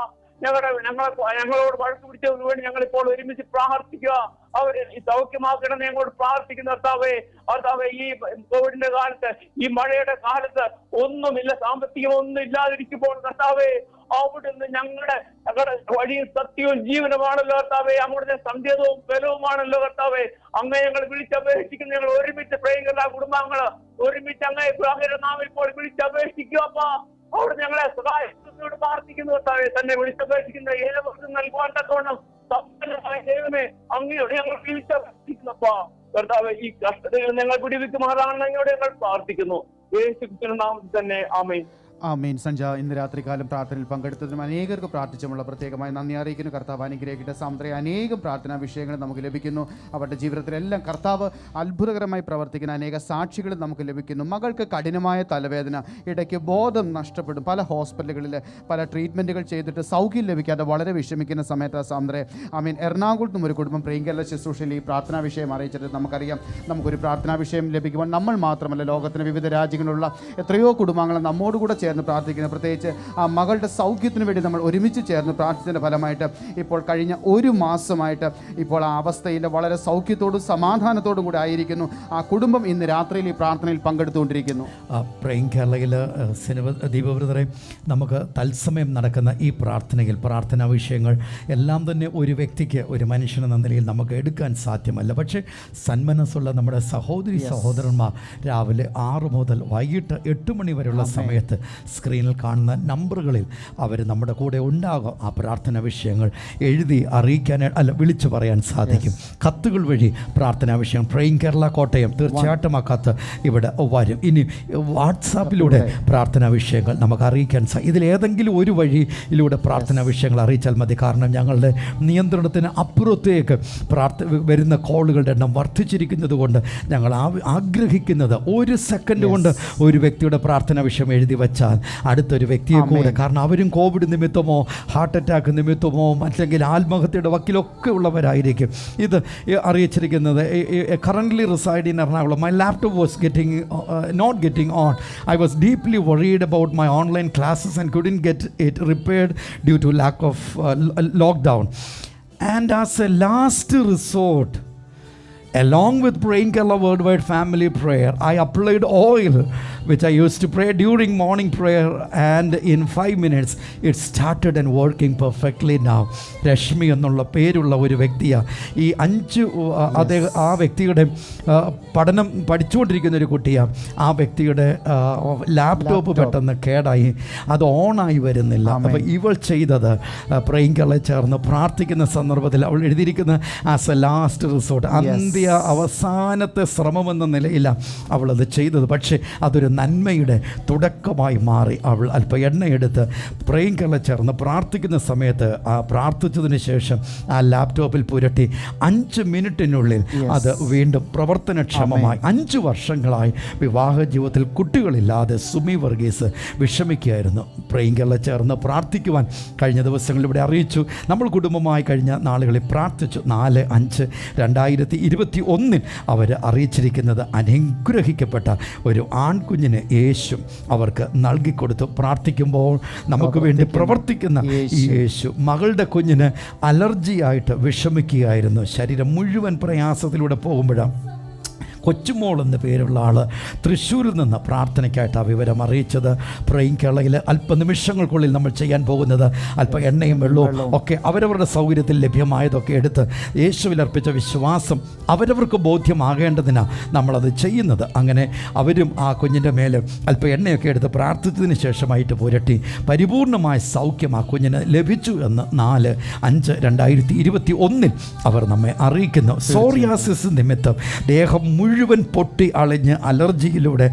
ഞങ്ങളോട് വഴക്ക് പിടിച്ചതിന് വേണ്ടി ഞങ്ങൾ ഇപ്പോൾ ഒരുമിച്ച് പ്രാർത്ഥിക്കുക. അവരെ സൗഖ്യമാക്കണം ഞങ്ങളോട് പ്രാർത്ഥിക്കുന്ന കർത്താവെ. ഈ കോവിഡിന്റെ കാലത്ത്, ഈ മഴയുടെ കാലത്ത് ഒന്നുമില്ല, സാമ്പത്തികം ഒന്നും ഇല്ലാതിരിക്കുമ്പോൾ കർത്താവെ, അവിടുന്ന് ഞങ്ങളുടെ വഴിയും സത്യവും ജീവനുമാണല്ലോ കർത്താവെ. അവിടുത്തെ സന്ധ്യതവും ബലവുമാണല്ലോ കർത്താവെ. അങ്ങേ ഞങ്ങൾ വിളിച്ചപേക്ഷിക്കുന്നു. ഞങ്ങൾ ഒരുമിച്ച് പ്രിയങ്കര കുടുംബാംഗങ്ങള് ഒരുമിച്ച് അങ്ങേ നാം ഇപ്പോൾ വിളിച്ചപേക്ഷിക്കുക. അപ്പാ, അവിടെ ഞങ്ങളെ സഹായിക്കുന്നോട് പ്രാർത്ഥിക്കുന്നു കർത്താവെ. തന്നെ വിളിച്ചപേക്ഷിക്കുന്ന ഏവർക്കും നൽകുവാൻ തക്കവണ്ണം ദൈവമേ, അങ്ങയോട് ഞങ്ങൾ വിളിച്ചപേക്ഷിക്കുന്നപ്പാ. കർത്താവെ, ഈ കഷ്ടതയിൽ ഞങ്ങൾ പിടിവിക്കുമാറാണെന്ന് അങ്ങയോട് ഞങ്ങൾ പ്രാർത്ഥിക്കുന്നു. യേശുക്രിസ്തുവിന്റെ നാമത്തിൽ തന്നെ ആമേൻ. ആമേൻ. സഞ്ജ, ഇന്ന് രാത്രികാലം പ്രാർത്ഥനയിൽ പങ്കെടുത്തതിനും അനേകർക്ക് പ്രാർത്ഥിച്ചുമുള്ള പ്രത്യേകമായി നന്ദി അറിയിക്കുന്നു. കർത്താവ് അനുഗ്രഹിക്കട്ടെ. സാന്ദ്രയ, അനേകം പ്രാർത്ഥനാ വിഷയങ്ങൾ നമുക്ക് ലഭിക്കുന്നു. അവരുടെ ജീവിതത്തിലെല്ലാം കർത്താവ് അത്ഭുതകരമായി പ്രവർത്തിക്കുന്ന അനേക സാക്ഷികൾ നമുക്ക് ലഭിക്കുന്നു. മകൾക്ക് കഠിനമായ തലവേദന, ഇടയ്ക്ക് ബോധം നഷ്ടപ്പെടും. പല ഹോസ്പിറ്റലുകളിൽ പല ട്രീറ്റ്മെൻറ്റുകൾ ചെയ്തിട്ട് സൗഖ്യം ലഭിക്കാതെ വളരെ വിഷമിക്കുന്ന സമയത്ത് സാന്ദ്രയ, എറണാകുളത്തും ഒരു കുടുംബം പ്രിയങ്കര ശുശ്രൂഷയിൽ ഈ പ്രാർത്ഥനാ വിഷയം അറിയിച്ചിട്ട് നമുക്കറിയാം. നമുക്കൊരു പ്രാർത്ഥനാ വിഷയം ലഭിക്കുമ്പോൾ നമ്മൾ മാത്രമല്ല, ലോകത്തിൻ്റെ വിവിധ രാജ്യങ്ങളിലുള്ള എത്രയോ കുടുംബാംഗങ്ങൾ നമ്മോടുകൂടെ ചേർന്ന് പ്രാർത്ഥിക്കുന്നത്. പ്രത്യേകിച്ച് ആ മകളുടെ സൗഖ്യത്തിന് വേണ്ടി നമ്മൾ ഒരുമിച്ച് ചേർന്ന് പ്രാർത്ഥിച്ചതിൻ്റെ ഫലമായിട്ട് ഇപ്പോൾ കഴിഞ്ഞ ഒരു മാസമായിട്ട് ഇപ്പോൾ ആ അവസ്ഥയിൽ വളരെ സൗഖ്യത്തോടും സമാധാനത്തോടും കൂടി ആയിരിക്കുന്നു ആ കുടുംബം. ഇന്ന് രാത്രിയിൽ ഈ പ്രാർത്ഥനയിൽ പങ്കെടുത്തുകൊണ്ടിരിക്കുന്നു. പ്രൈം കേരളയിൽ ദീപവ്രതരെ, നമുക്ക് തത്സമയം നടക്കുന്ന ഈ പ്രാർത്ഥനയിൽ പ്രാർത്ഥനാ വിഷയങ്ങൾ എല്ലാം തന്നെ ഒരു വ്യക്തിക്ക്, ഒരു മനുഷ്യനെന്ന നിലയിൽ നമുക്ക് എടുക്കാൻ സാധ്യമല്ല. പക്ഷേ സന്മനസ്സുള്ള നമ്മുടെ സഹോദരന്മാർ രാവിലെ 6 മുതൽ വൈകിട്ട് 8 മണി വരെയുള്ള സമയത്ത് സ്ക്രീനിൽ കാണുന്ന നമ്പറുകളിൽ അവർ നമ്മുടെ കൂടെ ഉണ്ടാകും. ആ പ്രാർത്ഥന വിഷയങ്ങൾ എഴുതി അറിയിക്കാൻ വിളിച്ചു പറയാൻ സാധിക്കും. കത്തുകൾ വഴി പ്രാർത്ഥനാ വിഷയം പ്രേയിങ് കേരള കോട്ടയം, തീർച്ചയായിട്ടും ആ കത്ത് ഇവിടെ വരും. ഇനി വാട്സാപ്പിലൂടെ പ്രാർത്ഥനാ വിഷയങ്ങൾ നമുക്ക് അറിയിക്കാൻ ഇതിലേതെങ്കിലും ഒരു വഴിയിലൂടെ പ്രാർത്ഥനാ വിഷയങ്ങൾ അറിയിച്ചാൽ മതി. കാരണം ഞങ്ങളുടെ നിയന്ത്രണത്തിന് അപ്പുറത്തേക്ക് വരുന്ന കോളുകളുടെ എണ്ണം വർദ്ധിച്ചിരിക്കുന്നത് കൊണ്ട് ഞങ്ങൾ ആഗ്രഹിക്കുന്നത് ഒരു സെക്കൻഡ് കൊണ്ട് ഒരു വ്യക്തിയുടെ പ്രാർത്ഥനാ വിഷയം എഴുതി വച്ചാൽ അടുത്തൊരു വ്യക്തിയെ കൂടെ, കാരണം അവരും കോവിഡ് നിമിത്തമോ ഹാർട്ട് അറ്റാക്ക് നിമിത്തമോ അല്ലെങ്കിൽ ആത്മഹത്യയുടെ വക്കിലൊക്കെ ഉള്ളവരായിരിക്കും. ഇത് അറിയിച്ചിരിക്കുന്നത് currently reside in Ernakulam. My laptop was not getting on. I was deeply worried about my online classes and couldn't get it repaired due to lack of lockdown. And as a last resort, along with Praying Kerala Worldwide Family Prayer, I applied oil which I used to pray during morning prayer, and in 5 minutes it started and working perfectly now. Rashmi എന്നുള്ള പേരുള്ള ഒരു വ്യക്തിയാണ്. ഈ 5 ആ വ്യക്തിയുടെ പഠനം പഠിച്ചുകൊണ്ടിരിക്കുന്ന ഒരു കുട്ടിയാണ്. ആ വ്യക്തിയുടെ ലാപ്ടോപ്പ് പെട്ടെന്ന് കേടായി, അത് ഓണായി വരുന്നില്ല. അപ്പോൾ ഇവൾ ചെയ്തത് പ്രേയിങ് കേരള ചേർന്ന് പ്രാർത്ഥിക്കുന്ന സന്ദർഭത്തിൽ അവൾ എഴുതിയിരിക്കുന്ന ആസ് എ ലാസ്റ്റ് റിസോർട്ട്, അവസാനത്തെ ശ്രമമെന്ന നിലയില്ല അവളത് ചെയ്തത്. പക്ഷേ അതൊരു നന്മയുടെ തുടക്കമായി മാറി. അവൾ അല്പം എണ്ണയെടുത്ത് പ്രേയിങ് കേരള ചേർന്ന് പ്രാർത്ഥിക്കുന്ന സമയത്ത് ആ പ്രാർത്ഥിച്ചതിന് ശേഷം ആ ലാപ്ടോപ്പിൽ പുരട്ടി 5 മിനിറ്റിനുള്ളിൽ അത് വീണ്ടും പ്രവർത്തനക്ഷമമായി. 5 വർഷങ്ങളായി വിവാഹ ജീവിതത്തിൽ കുട്ടികളില്ലാതെ സുമി വർഗീസ് വിഷമിക്കുകയായിരുന്നു. പ്രേയിങ് കേരള ചേർന്ന് പ്രാർത്ഥിക്കുവാൻ കഴിഞ്ഞ ദിവസങ്ങളിൽ ഇവിടെ അറിയിച്ചു. നമ്മൾ കുടുംബമായി കഴിഞ്ഞ നാളുകളിൽ പ്രാർത്ഥിച്ചു. 4/5/2021 അവർ അറിയിച്ചിരിക്കുന്നത് അനുഗ്രഹിക്കപ്പെട്ട ഒരു ആൺകുഞ്ഞിന് യേശു അവർക്ക് നൽകിക്കൊടുത്തു. പ്രാർത്ഥിക്കുമ്പോൾ നമുക്ക് വേണ്ടി പ്രവർത്തിക്കുന്ന ഈ യേശു മകളുടെ കുഞ്ഞിന് അലർജിയായിട്ട് വിഷമിക്കുകയായിരുന്നു. ശരീരം മുഴുവൻ പ്രയാസത്തിലൂടെ പോകുമ്പോഴാണ് കൊച്ചുമോൾ എന്ന പേരുള്ള ആൾ തൃശ്ശൂരിൽ നിന്ന് പ്രാർത്ഥനയ്ക്കായിട്ട് ആ വിവരം അറിയിച്ചത്. പ്രേയിങ് കേരളയിൽ അല്പനിമിഷങ്ങൾക്കുള്ളിൽ നമ്മൾ ചെയ്യാൻ പോകുന്നത് അല്പം എണ്ണയും വെള്ളവും ഒക്കെ അവരവരുടെ സൗകര്യത്തിൽ ലഭ്യമായതൊക്കെ എടുത്ത് യേശുവിൽ അർപ്പിച്ച വിശ്വാസം അവരവർക്ക് ബോധ്യമാകേണ്ടതിനാണ് നമ്മളത് ചെയ്യുന്നത്. അങ്ങനെ അവരും ആ കുഞ്ഞിൻ്റെ മേലെ അല്പം എണ്ണയൊക്കെ എടുത്ത് പ്രാർത്ഥിച്ചതിന് ശേഷമായിട്ട് പുരട്ടി പരിപൂർണമായ സൗഖ്യം ആ കുഞ്ഞിന് ലഭിച്ചു എന്ന് 4/5/2021 അവർ നമ്മെ അറിയിക്കുന്നു. സോറിയാസിസ് നിമിത്തം ദേഹം മുഴുവൻ പൊട്ടി അളിഞ്ഞ് അലർജിയിലൂടെ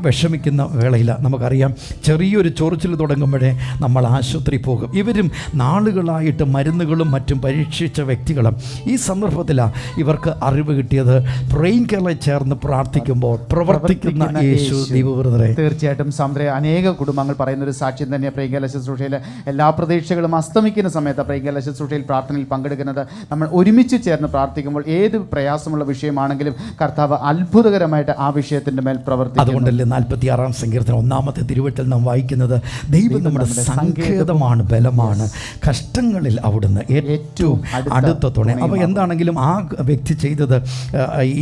വിഷമിക്കുന്ന വേളയിൽ നമുക്കറിയാം ചെറിയൊരു ചൊറിച്ചിൽ തുടങ്ങുമ്പോഴേ നമ്മൾ ആശുപത്രി പോകും. ഇവരും നാളുകളായിട്ട് മരുന്നുകളും മറ്റും പരീക്ഷിച്ച വ്യക്തികളും. ഈ സന്ദർഭത്തിലാണ് ഇവർക്ക് അറിവ് കിട്ടിയത് പ്രേയിങ് കേരള ചേർന്ന് പ്രാർത്ഥിക്കുമ്പോൾ പ്രവർത്തിക്കുന്ന യേശു. ദൈവവൃതരെ തീർച്ചയായിട്ടും സാന്ദ്രയ അനേക കുടുംബങ്ങൾ പറയുന്നൊരു സാക്ഷ്യം തന്നെ. പ്രേയിങ് കേരള ശുശ്രൂഷയിൽ എല്ലാ പ്രതീക്ഷകളും അസ്തമിക്കുന്ന സമയത്ത് പ്രേയിങ് കേരള ശുശ്രൂഷയിൽ പ്രാർത്ഥനയിൽ പങ്കെടുക്കുന്നത്. നമ്മൾ ഒരുമിച്ച് ചേർന്ന് പ്രാർത്ഥിക്കുമ്പോൾ ഏത് പ്രയാസമുള്ള വിഷയമാണെങ്കിലും കർത്താവ് അത്ഭുതകരമായിട്ട് ആ വിഷയത്തിൻ്റെ മേൽ പ്രവർത്തിക്കും. അതുകൊണ്ടല്ലേ 46-ാം സങ്കീർത്തനം 1-ാമത്തെ തിരുവെട്ടിൽ നാം വായിക്കുന്നത്, ദൈവം നമ്മുടെ സങ്കേതമാണ്, ബലമാണ്, കഷ്ടങ്ങളിൽ അവിടുന്ന് ഏറ്റവും അടുത്ത തുണ. അപ്പോൾ എന്താണെങ്കിലും ആ വ്യക്തി ചെയ്തത്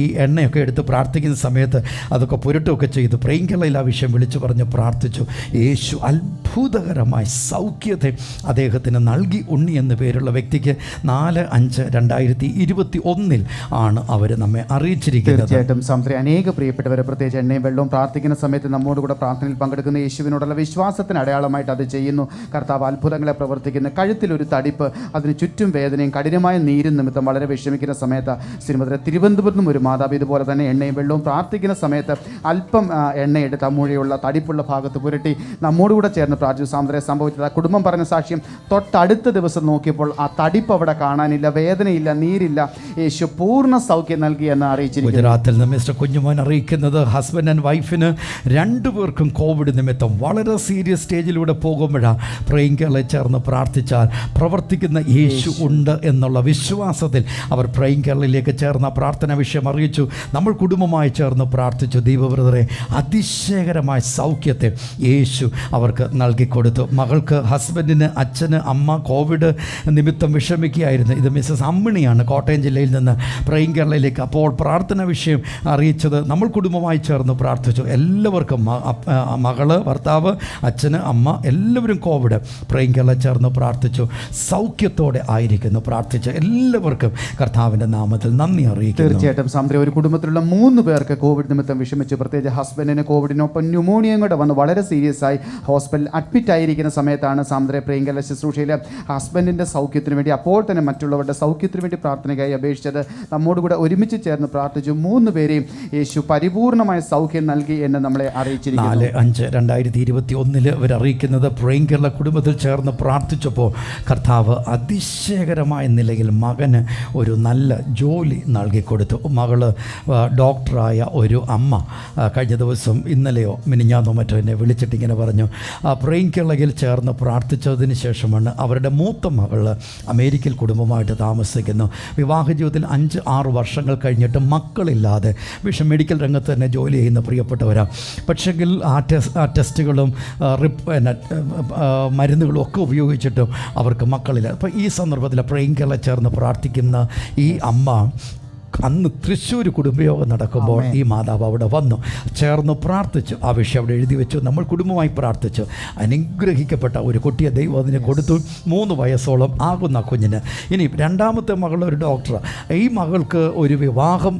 ഈ എണ്ണയൊക്കെ എടുത്ത് പ്രാർത്ഥിക്കുന്ന സമയത്ത് അതൊക്കെ പുരട്ടുമൊക്കെ ചെയ്തു. പ്രേയിങ് കേരളയിൽ ആ വിഷയം വിളിച്ചു പറഞ്ഞ് പ്രാർത്ഥിച്ചു. യേശു അത്ഭുതകരമായ സൗഖ്യത്തെ അദ്ദേഹത്തിന് നൽകി. ഉണ്ണി എന്ന പേരുള്ള വ്യക്തിക്ക് 4/5/2021 ആണ് അവർ നമ്മെ അറിയിച്ചിരിക്കുന്നത്. തീർച്ചയായിട്ടും സംതൃപ്തി അനേക പ്രിയപ്പെട്ടവരെ പ്രത്യേകിച്ച് എണ്ണയും വെള്ളവും പ്രാർത്ഥിക്കുന്ന സമയത്ത് നമ്മോട് കൂടെ പ്രാർത്ഥനയിൽ പങ്കെടുക്കുന്ന യേശുവിനോടുള്ള വിശ്വാസത്തിന് അടയാളമായിട്ട് അത് ചെയ്യുന്നു. കർത്താവ് അത്ഭുതങ്ങളെ പ്രവർത്തിക്കുന്നു. കഴുത്തിലൊരു തടിപ്പ്, അതിന് ചുറ്റും വേദനയും കഠിനമായ നീരും നിമിത്തം വളരെ വിഷമിക്കുന്ന സമയത്ത് ശ്രീമതി തിരുവനന്തപുരത്തും ഒരു മാതാവ് ഇതുപോലെ തന്നെ എണ്ണയും വെള്ളവും പ്രാർത്ഥിക്കുന്ന സമയത്ത് അല്പം എണ്ണയെടുത്ത് അമ്മൂഴിയുള്ള തടിപ്പുള്ള ഭാഗത്ത് പുരട്ടി നമ്മോടുകൂടെ ചേർന്ന് പ്രാർത്ഥിച്ചു. സാന്ദ്രയെ സംഭവിച്ചത് ആ കുടുംബം പറഞ്ഞ സാക്ഷ്യം, തൊട്ടടുത്ത ദിവസം നോക്കിയപ്പോൾ ആ തടിപ്പ് അവിടെ കാണാനില്ല, വേദനയില്ല, നീരില്ല. യേശു പൂർണ്ണ സൗഖ്യം നൽകി എന്ന് അറിയിച്ചിരിക്കുന്നു. ഗുജറാത്തിൽ നിന്ന് മിസ്റ്റർ കുഞ്ഞുമോൻ അറിയിക്കുന്നത് ഹസ്ബൻഡ് ആൻഡ് വൈഫിന് 2 പേർക്കും കോവിഡ് നിമിത്തം വളരെ സീരിയസ് സ്റ്റേജിലൂടെ പോകുമ്പോഴാണ് പ്രേയിങ് കേരള ചേർന്ന് പ്രാർത്ഥിച്ചാൽ പ്രവർത്തിക്കുന്ന യേശു ഉണ്ട് എന്നുള്ള വിശ്വാസത്തിൽ അവർ പ്രേയിങ് കേരളയിലേക്ക് ചേർന്ന പ്രാർത്ഥന വിഷയം അറിയിച്ചു. നമ്മൾ കുടുംബമായി ചേർന്ന് പ്രാർത്ഥിച്ചു. ദൈവവ്രതരെ അതിശയകരമായ സൗഖ്യത്തെ യേശു അവർക്ക് നൽകിക്കൊടുത്തു. മകൾക്ക്, ഹസ്ബൻഡിന്, അച്ഛന്, അമ്മ കോവിഡ് നിമിത്തം വിഷമിക്കുകയായിരുന്നു. ഇത് മിസ്സസ് അമ്മിണിയാണ്, കോട്ടയം ജില്ലയിൽ കേരളയിൽ നിന്ന് പ്രേയിങ് കേരളയിലേക്ക്. അപ്പോൾ പ്രാർത്ഥന വിഷയം അറിയിച്ചത് നമ്മൾ കുടുംബമായി ചേർന്ന് പ്രാർത്ഥിച്ചു. എല്ലാവർക്കും മകള്, ഭർത്താവ്, അച്ഛന്, അമ്മ എല്ലാവരും കോവിഡ് പ്രേയിങ് കേരള ചേർന്ന് പ്രാർത്ഥിച്ചു. സൗഖ്യത്തോടെ ആയിരിക്കുന്നു. പ്രാർത്ഥിച്ച എല്ലാവർക്കും കർത്താവിൻ്റെ നാമത്തിൽ നന്ദി അറിയിക്കുന്നു. തീർച്ചയായിട്ടും സാന്ദ്ര, ഒരു കുടുംബത്തിലുള്ള 3 പേർക്ക് കോവിഡ് നിമിത്തം വിഷമിച്ചു. പ്രത്യേകിച്ച് ഹസ്ബൻഡിന് കോവിഡിനൊപ്പം ന്യൂമോണിയയും കൂടെ വന്ന് വളരെ സീരിയസ് ആയി ഹോസ്പിറ്റലിൽ അഡ്മിറ്റ് ആയിരിക്കുന്ന സമയത്താണ് സാന്ദ്ര പ്രേയിങ് കേരള ശുശ്രൂഷയിൽ ഹസ്ബൻഡിൻ്റെ സൗഖ്യത്തിന് വേണ്ടി, അപ്പോൾ തന്നെ മറ്റുള്ളവരുടെ സൗഖ്യത്തിന് വേണ്ടി പ്രാർത്ഥനയ്ക്കായി അപേക്ഷിച്ചത്. നമ്മോടുകൂടെ ഒരുമിച്ച് ചേർന്ന് പ്രാർത്ഥിച്ചു. 3 പേരെയും യേശു പരിപൂർണമായ സൗഖ്യം നൽകി എന്ന് നമ്മളെ അറിയിച്ചിരിക്കുന്നു. 4/5/2021 ഇവർ അറിയിക്കുന്നത് പ്രേയിങ് കേരള കുടുംബത്തിൽ ചേർന്ന് പ്രാർത്ഥിച്ചപ്പോൾ കർത്താവ് അതിശയകരമായ നിലയിൽ മകന് ഒരു നല്ല ജോലി നൽകിക്കൊടുത്തു. മകള് ഡോക്ടറായ ഒരു അമ്മ കഴിഞ്ഞ ദിവസം ഇന്നലെയോ മിനിഞ്ഞാന്നോ മറ്റോ എന്നെ വിളിച്ചിട്ട് ഇങ്ങനെ പറഞ്ഞു, പ്രേയിങ് കേരളയിൽ ചേർന്ന് പ്രാർത്ഥിച്ചതിന് ശേഷമാണ് അവരുടെ മൂത്ത മകൾ അമേരിക്കയിൽ കുടുംബമായിട്ട് താമസിക്കുന്നു. വിവാഹ ജീവിതത്തിൽ 5-6 വർഷങ്ങൾ കഴിഞ്ഞിട്ട് മക്കളില്ലാതെ മെഡിക്കൽ രംഗത്ത് തന്നെ ജോലി ചെയ്യുന്ന പ്രിയപ്പെട്ടവരാണ്. പക്ഷെങ്കിൽ ആ ടെസ്റ്റുകളും മരുന്നുകളും ഒക്കെ ഉപയോഗിച്ചിട്ടും അവർക്ക് മക്കളില്ല. അപ്പോൾ ഈ സന്ദർഭത്തിൽ പ്രേയിങ് കേരള ചേർന്ന് പ്രാർത്ഥിക്കുന്ന ഈ അമ്മ അന്ന് തൃശ്ശൂർ കുടുംബയോഗം നടക്കുമ്പോൾ ഈ മാതാവ് അവിടെ വന്നു ചേർന്ന് പ്രാർത്ഥിച്ചു. ആ വിഷയം അവിടെ എഴുതി വെച്ചു. നമ്മൾ കുടുംബമായി പ്രാർത്ഥിച്ചു. അനുഗ്രഹിക്കപ്പെട്ട ഒരു കുട്ടിയെ ദൈവം അതിന് കൊടുത്തു. 3 വയസ്സോളം ആകുന്ന കുഞ്ഞിന്. ഇനി രണ്ടാമത്തെ മകൾ ഒരു ഡോക്ടർ. ഈ മകൾക്ക് ഒരു വിവാഹം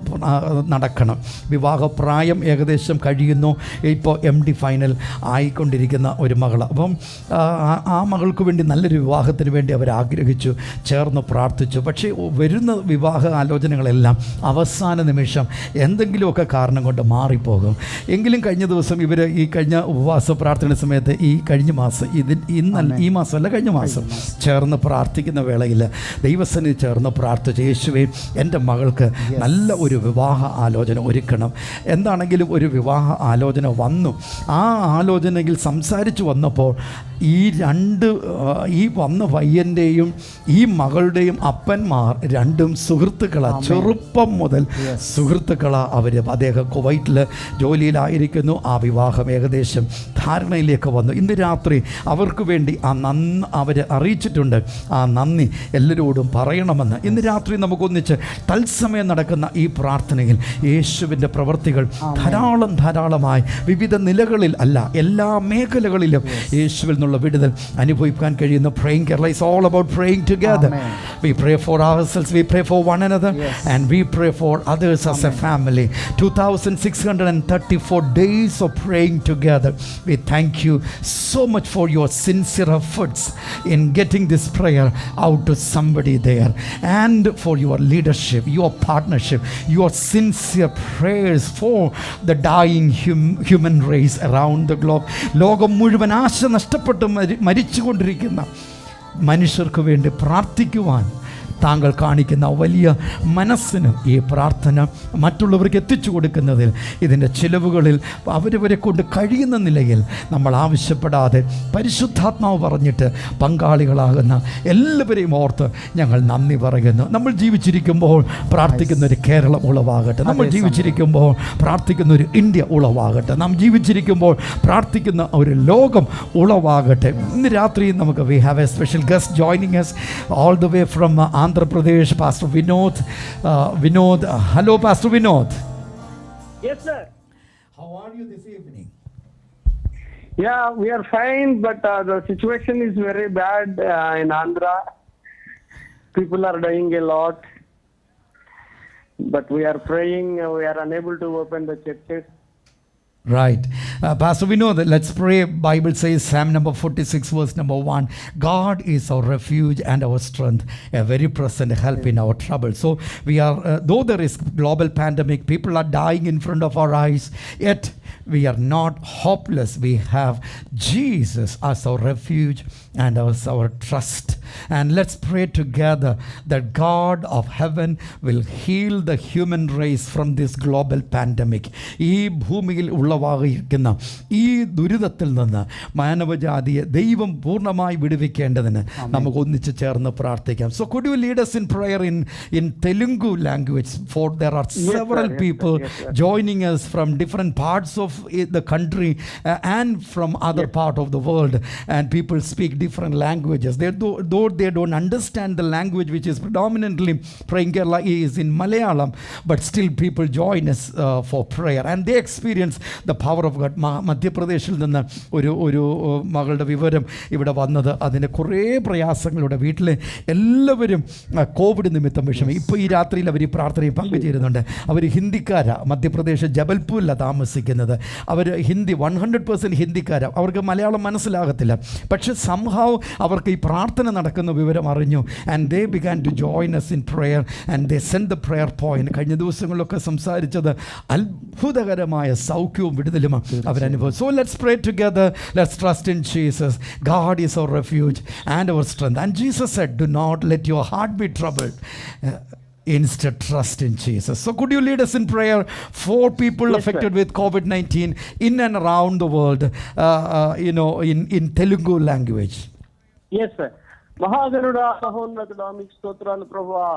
നടക്കണം. വിവാഹപ്രായം ഏകദേശം കഴിയുന്നു. ഇപ്പോൾ MD ഫൈനൽ ആയിക്കൊണ്ടിരിക്കുന്ന ഒരു മകൾ. അപ്പം ആ മകൾക്ക് വേണ്ടി നല്ലൊരു വിവാഹത്തിന് വേണ്ടി അവർ ആഗ്രഹിച്ചു, ചേർന്ന് പ്രാർത്ഥിച്ചു. പക്ഷേ വരുന്ന വിവാഹ ആലോചനകളെല്ലാം അവസാന നിമിഷം എന്തെങ്കിലുമൊക്കെ കാരണം കൊണ്ട് മാറിപ്പോകും. എങ്കിലും കഴിഞ്ഞ ദിവസം ഇവർ ഈ കഴിഞ്ഞ ഉപവാസ പ്രാർത്ഥന സമയത്ത് ഈ കഴിഞ്ഞ മാസം ഈ മാസമല്ല കഴിഞ്ഞ മാസം ചേർന്ന് പ്രാർത്ഥിക്കുന്ന വേളയിൽ ദൈവസന്നിധി ചേർന്ന് പ്രാർത്ഥിച്ചു, യേശുവേ എൻ്റെ മകൾക്ക് നല്ല ഒരു വിവാഹ ആലോചന ഒരുക്കണം. എന്താണെങ്കിലും ഒരു വിവാഹ ആലോചന വന്നു. ആ ആലോചനയിൽ സംസാരിച്ചു വന്നപ്പോൾ ഈ വന്ന പയ്യൻ്റെയും ഈ മകളുടെയും അപ്പന്മാർ രണ്ടും സുഹൃത്തുക്കളാണ്. ചെറുപ്പം മുതൽ സുഹൃത്തുക്കളാണ് അവർ. അദ്ദേഹം കുവൈറ്റിൽ ജോലിയിലായിരിക്കുന്നു. ആ വിവാഹം ഏകദേശം ധാരണയിലേക്ക് വന്നു. ഇന്ന് രാത്രി അവർക്ക് വേണ്ടി അവർ അറിയിച്ചിട്ടുണ്ട്. ആ നന്ദി എല്ലാവരോടും പറയണമെന്ന്. ഇന്ന് രാത്രി നമുക്കൊന്നിച്ച് തത്സമയം നടക്കുന്ന ഈ പ്രാർത്ഥനയിൽ യേശുവിൻ്റെ പ്രവൃത്തികൾ ധാരാളമായി വിവിധ നിലകളിൽ അല്ല എല്ലാ മേഖലകളിലും യേശുവിൽ നിന്നുള്ള വിടുതൽ അനുഭവിക്കാൻ കഴിയുന്ന praying Kerala is all about praying together. We pray for ourselves, we pray for one another, and we pray for others as a family. 2634 days of praying together. We thank you so much for your sincere efforts in getting this prayer out to somebody there, and for your leadership, your partnership, your sincere prayers for the dying human race around the globe. ലോകം മുഴുവൻ ആശ നഷ്ടപ്പെട്ട് മരിച്ചുകൊണ്ടിരിക്കുന്ന മനുഷ്യർക്ക് വേണ്ടി പ്രാർത്ഥിക്കുവാൻ താങ്കൾ കാണിക്കുന്ന വലിയ മനസ്സിനും ഈ പ്രാർത്ഥന മറ്റുള്ളവർക്ക് എത്തിച്ചു കൊടുക്കുന്നതിൽ ഇതിൻ്റെ ചിലവുകളിൽ അവരവരെ കൊണ്ട് കഴിയുന്ന നിലയിൽ നമ്മൾ ആവശ്യപ്പെടാതെ പരിശുദ്ധാത്മാവ് പറഞ്ഞിട്ട് പങ്കാളികളാകുന്ന എല്ലാവരെയും ഓർത്ത് ഞങ്ങൾ നന്ദി പറയുന്നു. നമ്മൾ ജീവിച്ചിരിക്കുമ്പോൾ പ്രാർത്ഥിക്കുന്ന ഒരു കേരളം ഉളവാകട്ടെ. നമ്മൾ ജീവിച്ചിരിക്കുമ്പോൾ പ്രാർത്ഥിക്കുന്ന ഒരു ഇന്ത്യ ഉളവാകട്ടെ. നാം ജീവിച്ചിരിക്കുമ്പോൾ പ്രാർത്ഥിക്കുന്ന ഒരു ലോകം ഉളവാകട്ടെ. ഇന്ന് രാത്രി നമുക്ക് we have a special guest joining us all the way from Andhra Pradesh, Pastor Vinod. Hello, Pastor Vinod. Yes, sir. How are you this evening? Yeah, we are fine, but the situation is very bad in Andhra. People are dying a lot, but we are praying. We are unable to open the churches. Right. Pastor Vinod, let's pray. Bible says, Psalm number 46 verse number 1, God is our refuge and our strength, a very present help in our trouble. So we are, though there is global pandemic, people are dying in front of our eyes, yet we are not hopeless. We have Jesus as our refuge and as our trust. And let's pray together that God of heaven will heal the human race from this global pandemic. ഈ ഭൂമിയിൽ ഉളവായിരിക്കുന്ന അനുഭവിക്കുന്ന ഈ ദുരിതത്തിൽ നിന്ന് മാനവജാതിയെ ദൈവം പൂർണ്ണമായി വിടുവിക്കേണ്ടതിന് നമുക്ക് ഒന്നിച്ച് ചേർന്ന് പ്രാർത്ഥിക്കാം. So could you lead us in prayer in Telugu language, for there are several people joining us from different parts of the country and from other part of the world, and people speak different languages. Though they don't understand the language which is predominantly praying Kerala is in Malayalam, but still people join us for prayer and they experience the power of God. മധ്യപ്രദേശിൽ നിന്ന് ഒരു മകളുടെ വിവരം ഇവിടെ വന്നത്, അതിന് കുറേ പ്രയാസങ്ങളുടെ വീട്ടിലെ എല്ലാവരും കോവിഡ് നിമിത്തം വിഷമം. ഇപ്പോൾ ഈ രാത്രിയിൽ അവർ ഈ പ്രാർത്ഥനയിൽ പങ്കുചേരുന്നുണ്ട്. അവർ ഹിന്ദിക്കാരാണ്, മധ്യപ്രദേശ് ജബൽപൂരിലാണ് താമസിക്കുന്നത്. അവർ ഹിന്ദി 100% ഹിന്ദിക്കാരാണ്, അവർക്ക് മലയാളം മനസ്സിലാകത്തില്ല. പക്ഷെ സംഭവം അവർക്ക് ഈ പ്രാർത്ഥന നടക്കുന്ന വിവരം അറിഞ്ഞു. And they began to join us in prayer and they send the prayer point. കഴിഞ്ഞ ദിവസങ്ങളിലൊക്കെ സംസാരിച്ചത് അത്ഭുതകരമായ സൗഖ്യവും വിടുതലും അവരനുഭവം. So let's pray together. Let's trust in Jesus. God is our refuge and our strength. And Jesus said, do not let your heart be troubled. Instead, trust in Jesus. So could you lead us in prayer for people affected with COVID-19 in and around the world, in Telugu language? Yes, sir. మహాగణుడా మహోన్నతుడా మీకు స్తోత్రాలు ప్రభువా.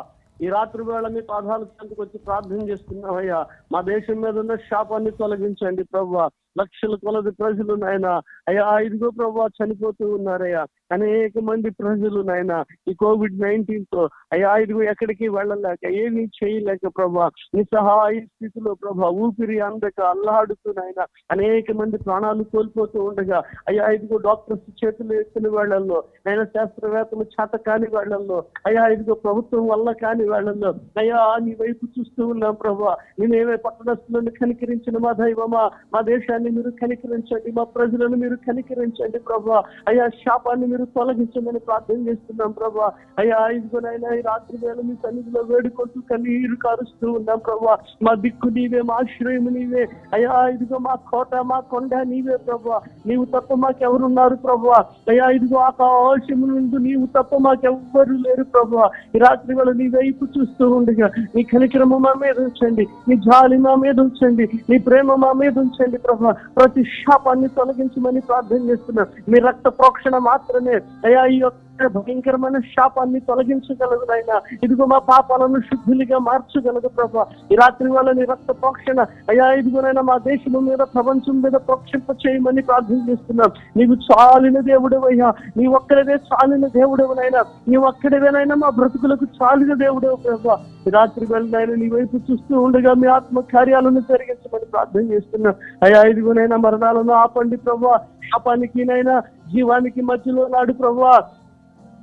ఈ రాత్రి వేళ మీ పాదాల చెంతకు వచ్చి ప్రార్థన చేస్తున్నామయ్యా. మా దేశం మీద ఉన్న శాపాన్ని తొలగించండి ప్రభువా. లక్షల కొలది ప్రజలు నాయన అయ్యా ఇదిగో ప్రభువా చనిపోతూ ఉన్నారయ్యా. అనేక మంది ప్రజలు నాయన ఈ COVID-19 తో అయ్యా ఇదిగో ఎక్కడికి వెళ్ళలేక ఏమీ చేయలేక ప్రభువా నిస్సహాయ స్థితిలో ప్రభువా ఊపిరి అందక అల్లాడుతూ నాయన అనేక మంది ప్రాణాలు కోల్పోతూ ఉండగా అయ్యా ఇదిగో డాక్టర్స్ చేతులు ఎత్తిన వేళల్లో ఆయన శాస్త్రవేత్తలు చేత కాని వేళల్లో అయ్యా ఇదిగో ప్రభుత్వం వల్ల కాని వేళల్లో అయ్యా నీ వైపు చూస్తూ ఉన్నాం ప్రభువా. నేనేమే పట్టణస్తులను కనికరించిన మా దైవమా, మా దేశాన్ని మీరు కనికరించండి, మా ప్రజలను మీరు కనికరించండి ప్రభువా. అయ్యా శాపాన్ని మీరు తొలగించమని ప్రార్థన చేస్తున్నాం ప్రభువా. అయ్యా ఇదిగోనైనా ఈ రాత్రి వేళ మీ సన్నిధిలో వేడుకుంటూ కన్నీరు కారుస్తూ ఉన్నాం ప్రభువా. మా దిక్కు నీవే, మా ఆశ్రయము నీవే అయ్యా. ఇదిగో మా కోట, మా కొండ నీవే ప్రభువా. నీవు తప్ప మాకెవరున్నారు ప్రభువా. అయ్యా ఇదిగో ఆకాశము నుండి నీవు తప్ప మాకెవ్వరు లేరు ప్రభువా. ఈ రాత్రి వేళ నీ వైపు చూస్తూ ఉండగా నీ కనికరము మా మీద ఉంచండి, నీ జాలి మా మీద ఉంచండి, నీ ప్రేమ మా మీద ఉంచండి ప్రభువా. ప్రతి శాపాన్ని తొలగించమని ప్రార్థన చేస్తున్నాం. మీ రక్త ప్రోక్షణ మాత్రమే అయ్యా ఈ యొక్క భయంకరమైన శాపాన్ని తొలగించగలదు నాయనా. ఇదిగో మా పాపాలను శుద్ధులుగా మార్చగలదు ప్రభా. ఈ రాత్రి వల్ల నీ రక్త ప్రోక్షణ అయ్యా ఇదిగోనైనా మా దేశం మీద, ప్రపంచం మీద ప్రోక్షింప చేయమని ప్రార్థన చేస్తున్నాం. నీవు చాలిన దేవుడవయ్యా, నీ ఒక్కడవే చాలిన దేవుడవునైనా, నీ ఒక్కడవేనైనా మా బ్రతుకులకు చాలిన దేవుడవు ప్రభా. ఈ రాత్రి వెళ్ళైనా నీ వైపు చూస్తూ ఉండగా మీ ఆత్మ కార్యాలను జరిగించమని ప్రార్థన చేస్తున్నాం. అయ్యా ఇదిగోనైనా మరణాలను ఆపండి ప్రభా. శాపానికి నైనా జీవానికి మధ్యలో నాడు ప్రభా.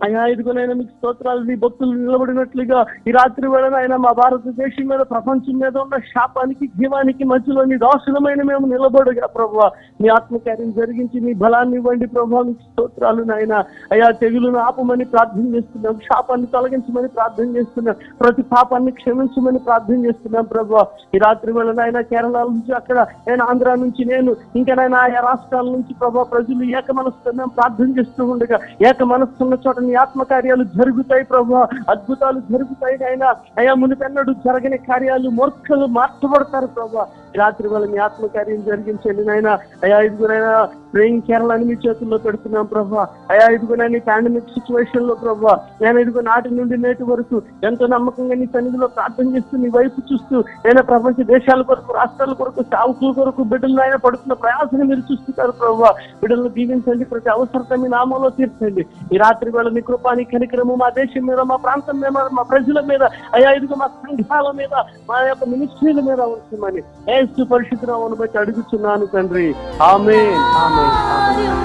అయ్యా ఇదిగోనైనా మీకు స్తోత్రాలు. నీ భక్తులు నిలబడినట్లుగా ఈ రాత్రి వేళ ఆయన మా భారతదేశం మీద, ప్రపంచం మీద ఉన్న శాపానికి జీవానికి మధ్యలో నీ దాసులమైన మేము నిలబడగా ప్రభువా నీ ఆత్మకార్యం జరిగించి నీ బలాన్ని ఇవ్వండి ప్రభువా. మీకు స్తోత్రాలు నాయన. అయ్యా తెగులను ఆపమని ప్రార్థన చేస్తున్నాం, శాపాన్ని తొలగించమని ప్రార్థన చేస్తున్నాం, ప్రతి పాపాన్ని క్షమించమని ప్రార్థన చేస్తున్నాం ప్రభువా. ఈ రాత్రి వేళ నాయన కేరళ నుంచి, అక్కడ నేను ఆంధ్ర నుంచి, నేను ఇంకా నాయన ఆయా రాష్ట్రాల నుంచి ప్రభువా ప్రజలు ఏక మనసుతో ప్రార్థన చేస్తూ ఉండగా ఏక మనసున్న చోట నీ ఆత్మకార్యాలు జరుగుతాయి ప్రభు, అద్భుతాలు జరుగుతాయి ఆయన. అయ్యా మునిపెన్నడు జరగని కార్యాలు, మూర్ఖులు మార్చబడతారు ప్రభు. రాత్రి వల్ల మీ ఆత్మకార్యం జరిగించండి నాయన. అయ్యా ఇదిగోనైనా ప్రేయింగ్ కేరళని మీ చేతుల్లో పెడుతున్నాం ప్రభు. అయ్యా ఇదిగోనైనా పాండమిక్ సిచ్యువేషన్ లో ప్రభు నేను ఇదిగో నాటి నుండి నేటి వరకు ఎంతో నమ్మకంగా నీ సన్నిధిలో ప్రార్థన చేస్తూ నీ వైపు చూస్తూ నేను ప్రపంచ దేశాల కొరకు, రాష్ట్రాల కొరకు, సావుకుల కొరకు బిడ్డలు ఆయన పడుతున్న ప్రయాసాన్ని మీరు చూస్తున్నారు ప్రభు. బిడ్డలను దీవించండి, ప్రతి అవసరత మీ నామంలో తీర్చండి. ఈ రాత్రి వేళ మీ కృపాని కనికరము మా దేశం మీద, మా ప్రాంతం మీద, మా ప్రజల మీద, అయ్యా ఇదిగో మా సంఘాల మీద, మా యొక్క మినిస్ట్రీల మీద ఉంచమని యేసు పరిశుద్ధ నామమును బట్టి అడుగుతున్నాను తండ్రి. ఆమేన్, ఆమేన్, ఆమేన్.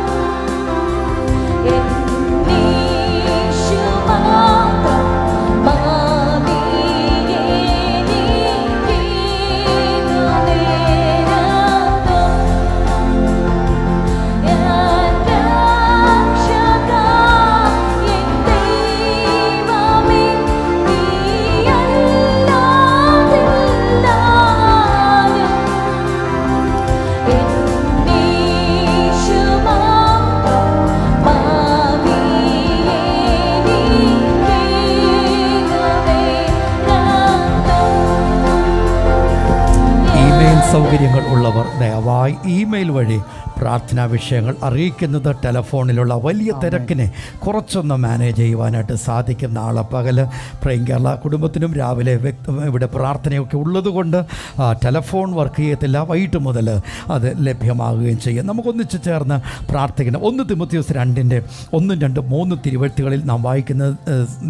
Shema സൗകര്യങ്ങൾ ഉള്ളവർ ദയവായി ഇമെയിൽ വഴി പ്രാർത്ഥനാ വിഷയങ്ങൾ അറിയിക്കുന്നത് ടെലഫോണിലുള്ള വലിയ തിരക്കിനെ കുറച്ചൊന്ന് മാനേജ് ചെയ്യുവാനായിട്ട് സാധിക്കും. നാളെ പകൽ പ്രൈം കേരള കുടുംബത്തിനും രാവിലെ ഇവിടെ പ്രാർത്ഥനയൊക്കെ ഉള്ളതുകൊണ്ട് ടെലഫോൺ വർക്ക് ചെയ്യത്തില്ല. വൈകിട്ട് മുതൽ അത് ലഭ്യമാകുകയും ചെയ്യും. നമുക്കൊന്നിച്ച് ചേർന്ന് പ്രാർത്ഥിക്കണം. 1 തിമോത്തിയോസ് 2:1-3 തിരുവഴുത്തുകളിൽ നാം വായിക്കുന്നത്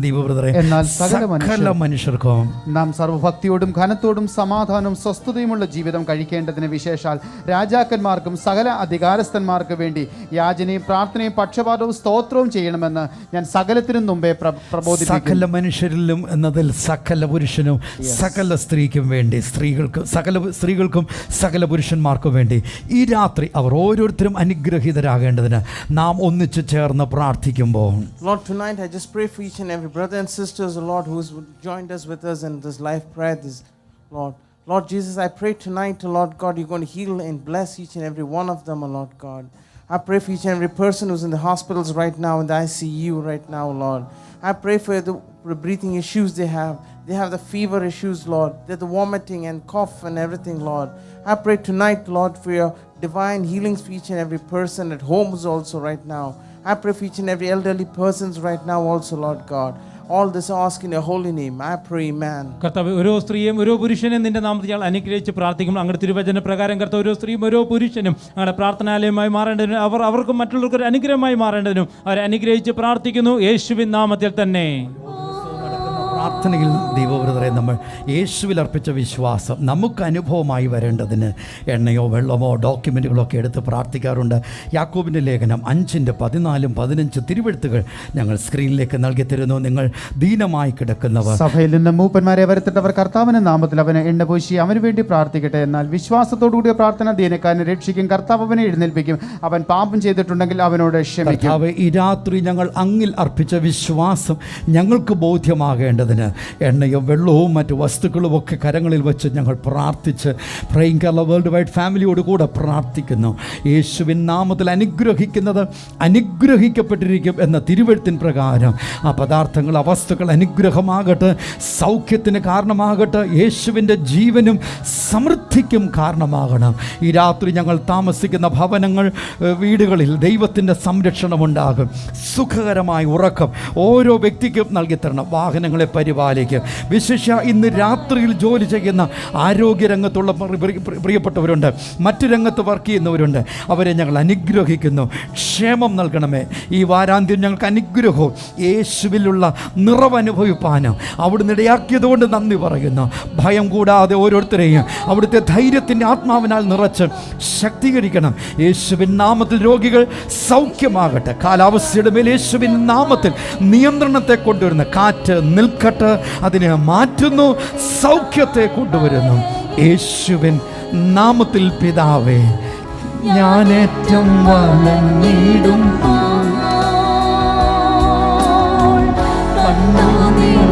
ദീപബ്രദറെ, എന്നാൽ സകല മനുഷ്യർക്കും നാം സർവ്വഭക്തിയോടും ഘനത്തോടും സമാധാനവും സ്വസ്ഥതയുമുള്ള ജീവിതം കഴിക്കേണ്ടതിന്, വിശേഷാൽ രാജാക്കന്മാർക്കും സകല അധികാരസ്ഥന്മാർക്ക് വേണ്ടി യാചനയും പ്രാർത്ഥനയും പക്ഷപാതവും സ്തോത്രവും ചെയ്യണമെന്ന് ഞാൻ സകലത്തിനും മുമ്പേ പ്രബോധിപ്പിക്കുന്നു. സകല മനുഷ്യരിലും എന്നതിൽ സകല പുരുഷനും സകല സ്ത്രീക്കും വേണ്ടി, സകല സ്ത്രീകൾക്കും സകല പുരുഷന്മാർക്കും വേണ്ടി ഈ രാത്രി അവർ ഓരോരുത്തരും അനുഗ്രഹീതരാകേണ്ടതിന് നാം ഒന്നിച്ചു ചേർന്ന് പ്രാർത്ഥിക്കുമ്പോൾ, Lord, tonight I just pray for each and every brother and sisters, Lord, who's joined us with us in this life prayer, Lord Jesus, I pray tonight, Lord God, you're going to heal and bless each and every one of them, Lord God. I pray for each and every person who's in the hospitals right now, in the ICU right now, Lord. I pray for the breathing issues they have. They have the fever issues, Lord. They're the vomiting and cough and everything, Lord. I pray tonight, Lord, for your divine healings for each and every person at homes also right now. I pray for each and every elderly persons right now also, Lord God. All this I ask in your holy name. I pray, amen. കർത്താവ്, ഓരോ സ്ത്രീയും ഓരോ പുരുഷനും നിന്റെ നാമത്തിൽ ഞങ്ങൾ അനുഗ്രഹിച്ച് പ്രാർത്ഥിക്കുമ്പോൾ അങ്ങയുടെ തിരുവചന പ്രകാരം കർത്താവ് ഓരോ സ്ത്രീയും ഓരോ പുരുഷനും ഞങ്ങളുടെ പ്രാർത്ഥനാലയമായി മാറേണ്ടതിനും അവർക്കും മറ്റുള്ളവർക്ക് ഒരു അനുഗ്രഹമായി മാറേണ്ടതിനും അവരെ അനുഗ്രഹിച്ച് പ്രാർത്ഥിക്കുന്നു യേശുവിൻ നാമത്തിൽ തന്നെ. പ്രാർത്ഥനയിൽ ദൈവവ്രതരെ നമ്മൾ യേശുവിൽ അർപ്പിച്ച വിശ്വാസം നമുക്ക് അനുഭവമായി വരേണ്ടതിന് എണ്ണയോ വെള്ളമോ ഡോക്യുമെൻറ്റുകളോ ഒക്കെ എടുത്ത് പ്രാർത്ഥിക്കാറുണ്ട്. യാക്കോബിൻ്റെ ലേഖനം 5:14-15 തിരുവെഴുത്തുകൾ ഞങ്ങൾ സ്ക്രീനിലേക്ക് നൽകി തരുന്നു. നിങ്ങൾ ദീനമായി കിടക്കുന്നവർ സഭയിൽ നിന്ന് മൂപ്പന്മാരെ വരുത്തിട്ടവർ കർത്താവിന്റെ നാമത്തിൽ അവനെ എണ്ണ പൂശി അവന് വേണ്ടി പ്രാർത്ഥിക്കട്ടെ. എന്നാൽ വിശ്വാസത്തോടുകൂടിയ പ്രാർത്ഥന ദീനക്കാരനെ രക്ഷിക്കും. കർത്താവ് അവനെ എഴുന്നേൽപ്പിക്കും. അവൻ പാപം ചെയ്തിട്ടുണ്ടെങ്കിൽ അവനോട് ക്ഷമിക്കും. കർത്താവേ, ഈ രാത്രി ഞങ്ങൾ അങ്ങിൽ അർപ്പിച്ച വിശ്വാസം ഞങ്ങൾക്ക് ബോധ്യമാകേണ്ടതിന് എണ്ണയും വെള്ളവും മറ്റു വസ്തുക്കളും ഒക്കെ കരങ്ങളിൽ വെച്ച് ഞങ്ങൾ പ്രാർത്ഥിച്ച് പ്രൈം കേരള വേൾഡ് വൈഡ് ഫാമിലിയോട് കൂടെ പ്രാർത്ഥിക്കുന്നു. യേശുവിൻ നാമത്തിൽ അനുഗ്രഹിക്കുന്നത് അനുഗ്രഹിക്കപ്പെട്ടിരിക്കും എന്ന തിരുവെഴുത്തിൻ പ്രകാരം ആ പദാർത്ഥങ്ങൾ, ആ വസ്തുക്കൾ അനുഗ്രഹമാകട്ടെ, സൗഖ്യത്തിന് കാരണമാകട്ടെ, യേശുവിൻ്റെ ജീവനും സമൃദ്ധിക്കും കാരണമാകണം. ഈ രാത്രി ഞങ്ങൾ താമസിക്കുന്ന ഭവനങ്ങൾ, വീടുകളിൽ ദൈവത്തിൻ്റെ സംരക്ഷണമുണ്ടാകും. സുഖകരമായ ഉറക്കം ഓരോ വ്യക്തിക്കും നൽകിത്തരണം. വാഹനങ്ങളെ പരിപാലിക്കും. വിശേഷ ഇന്ന് രാത്രിയിൽ ജോലി ചെയ്യുന്ന ആരോഗ്യരംഗത്തുള്ള പ്രിയപ്പെട്ടവരുണ്ട്, മറ്റു രംഗത്ത് വർക്ക് ചെയ്യുന്നവരുണ്ട്. അവരെ ഞങ്ങൾ അനുഗ്രഹിക്കുന്നു. ക്ഷേമം നൽകണമേ. ഈ വാരാന്ത്യം ഞങ്ങൾക്ക് അനുഗ്രഹവും യേശുവിലുള്ള നിറവനുഭവിപ്പാനും അവിടുന്ന് ഇടയാക്കിയതുകൊണ്ട് നന്ദി പറയുന്നു. ഭയം കൂടാതെ ഓരോരുത്തരെയും അവിടുത്തെ ധൈര്യത്തിൻ്റെ ആത്മാവിനാൽ നിറച്ച് ശക്തീകരിക്കണം. യേശുവിൻ നാമത്തിൽ രോഗികൾ സൗഖ്യമാകട്ടെ. കാലാവസ്ഥയുടെ മേൽ യേശുവിൻ നാമത്തിൽ നിയന്ത്രണത്തെ കൊണ്ടുവരുന്ന കാറ്റ് നിൽക്കട്ടെ. അതിനെ മാറ്റുന്നു, സൗഖ്യത്തെ കൊണ്ടുവരുന്നു. യേശുവിൻ നാമത്തിൽ പിതാവേ, ഞാൻ ഏറ്റവും വലഞ്ഞിടുമ്പോൾ കണ്ണുനീർ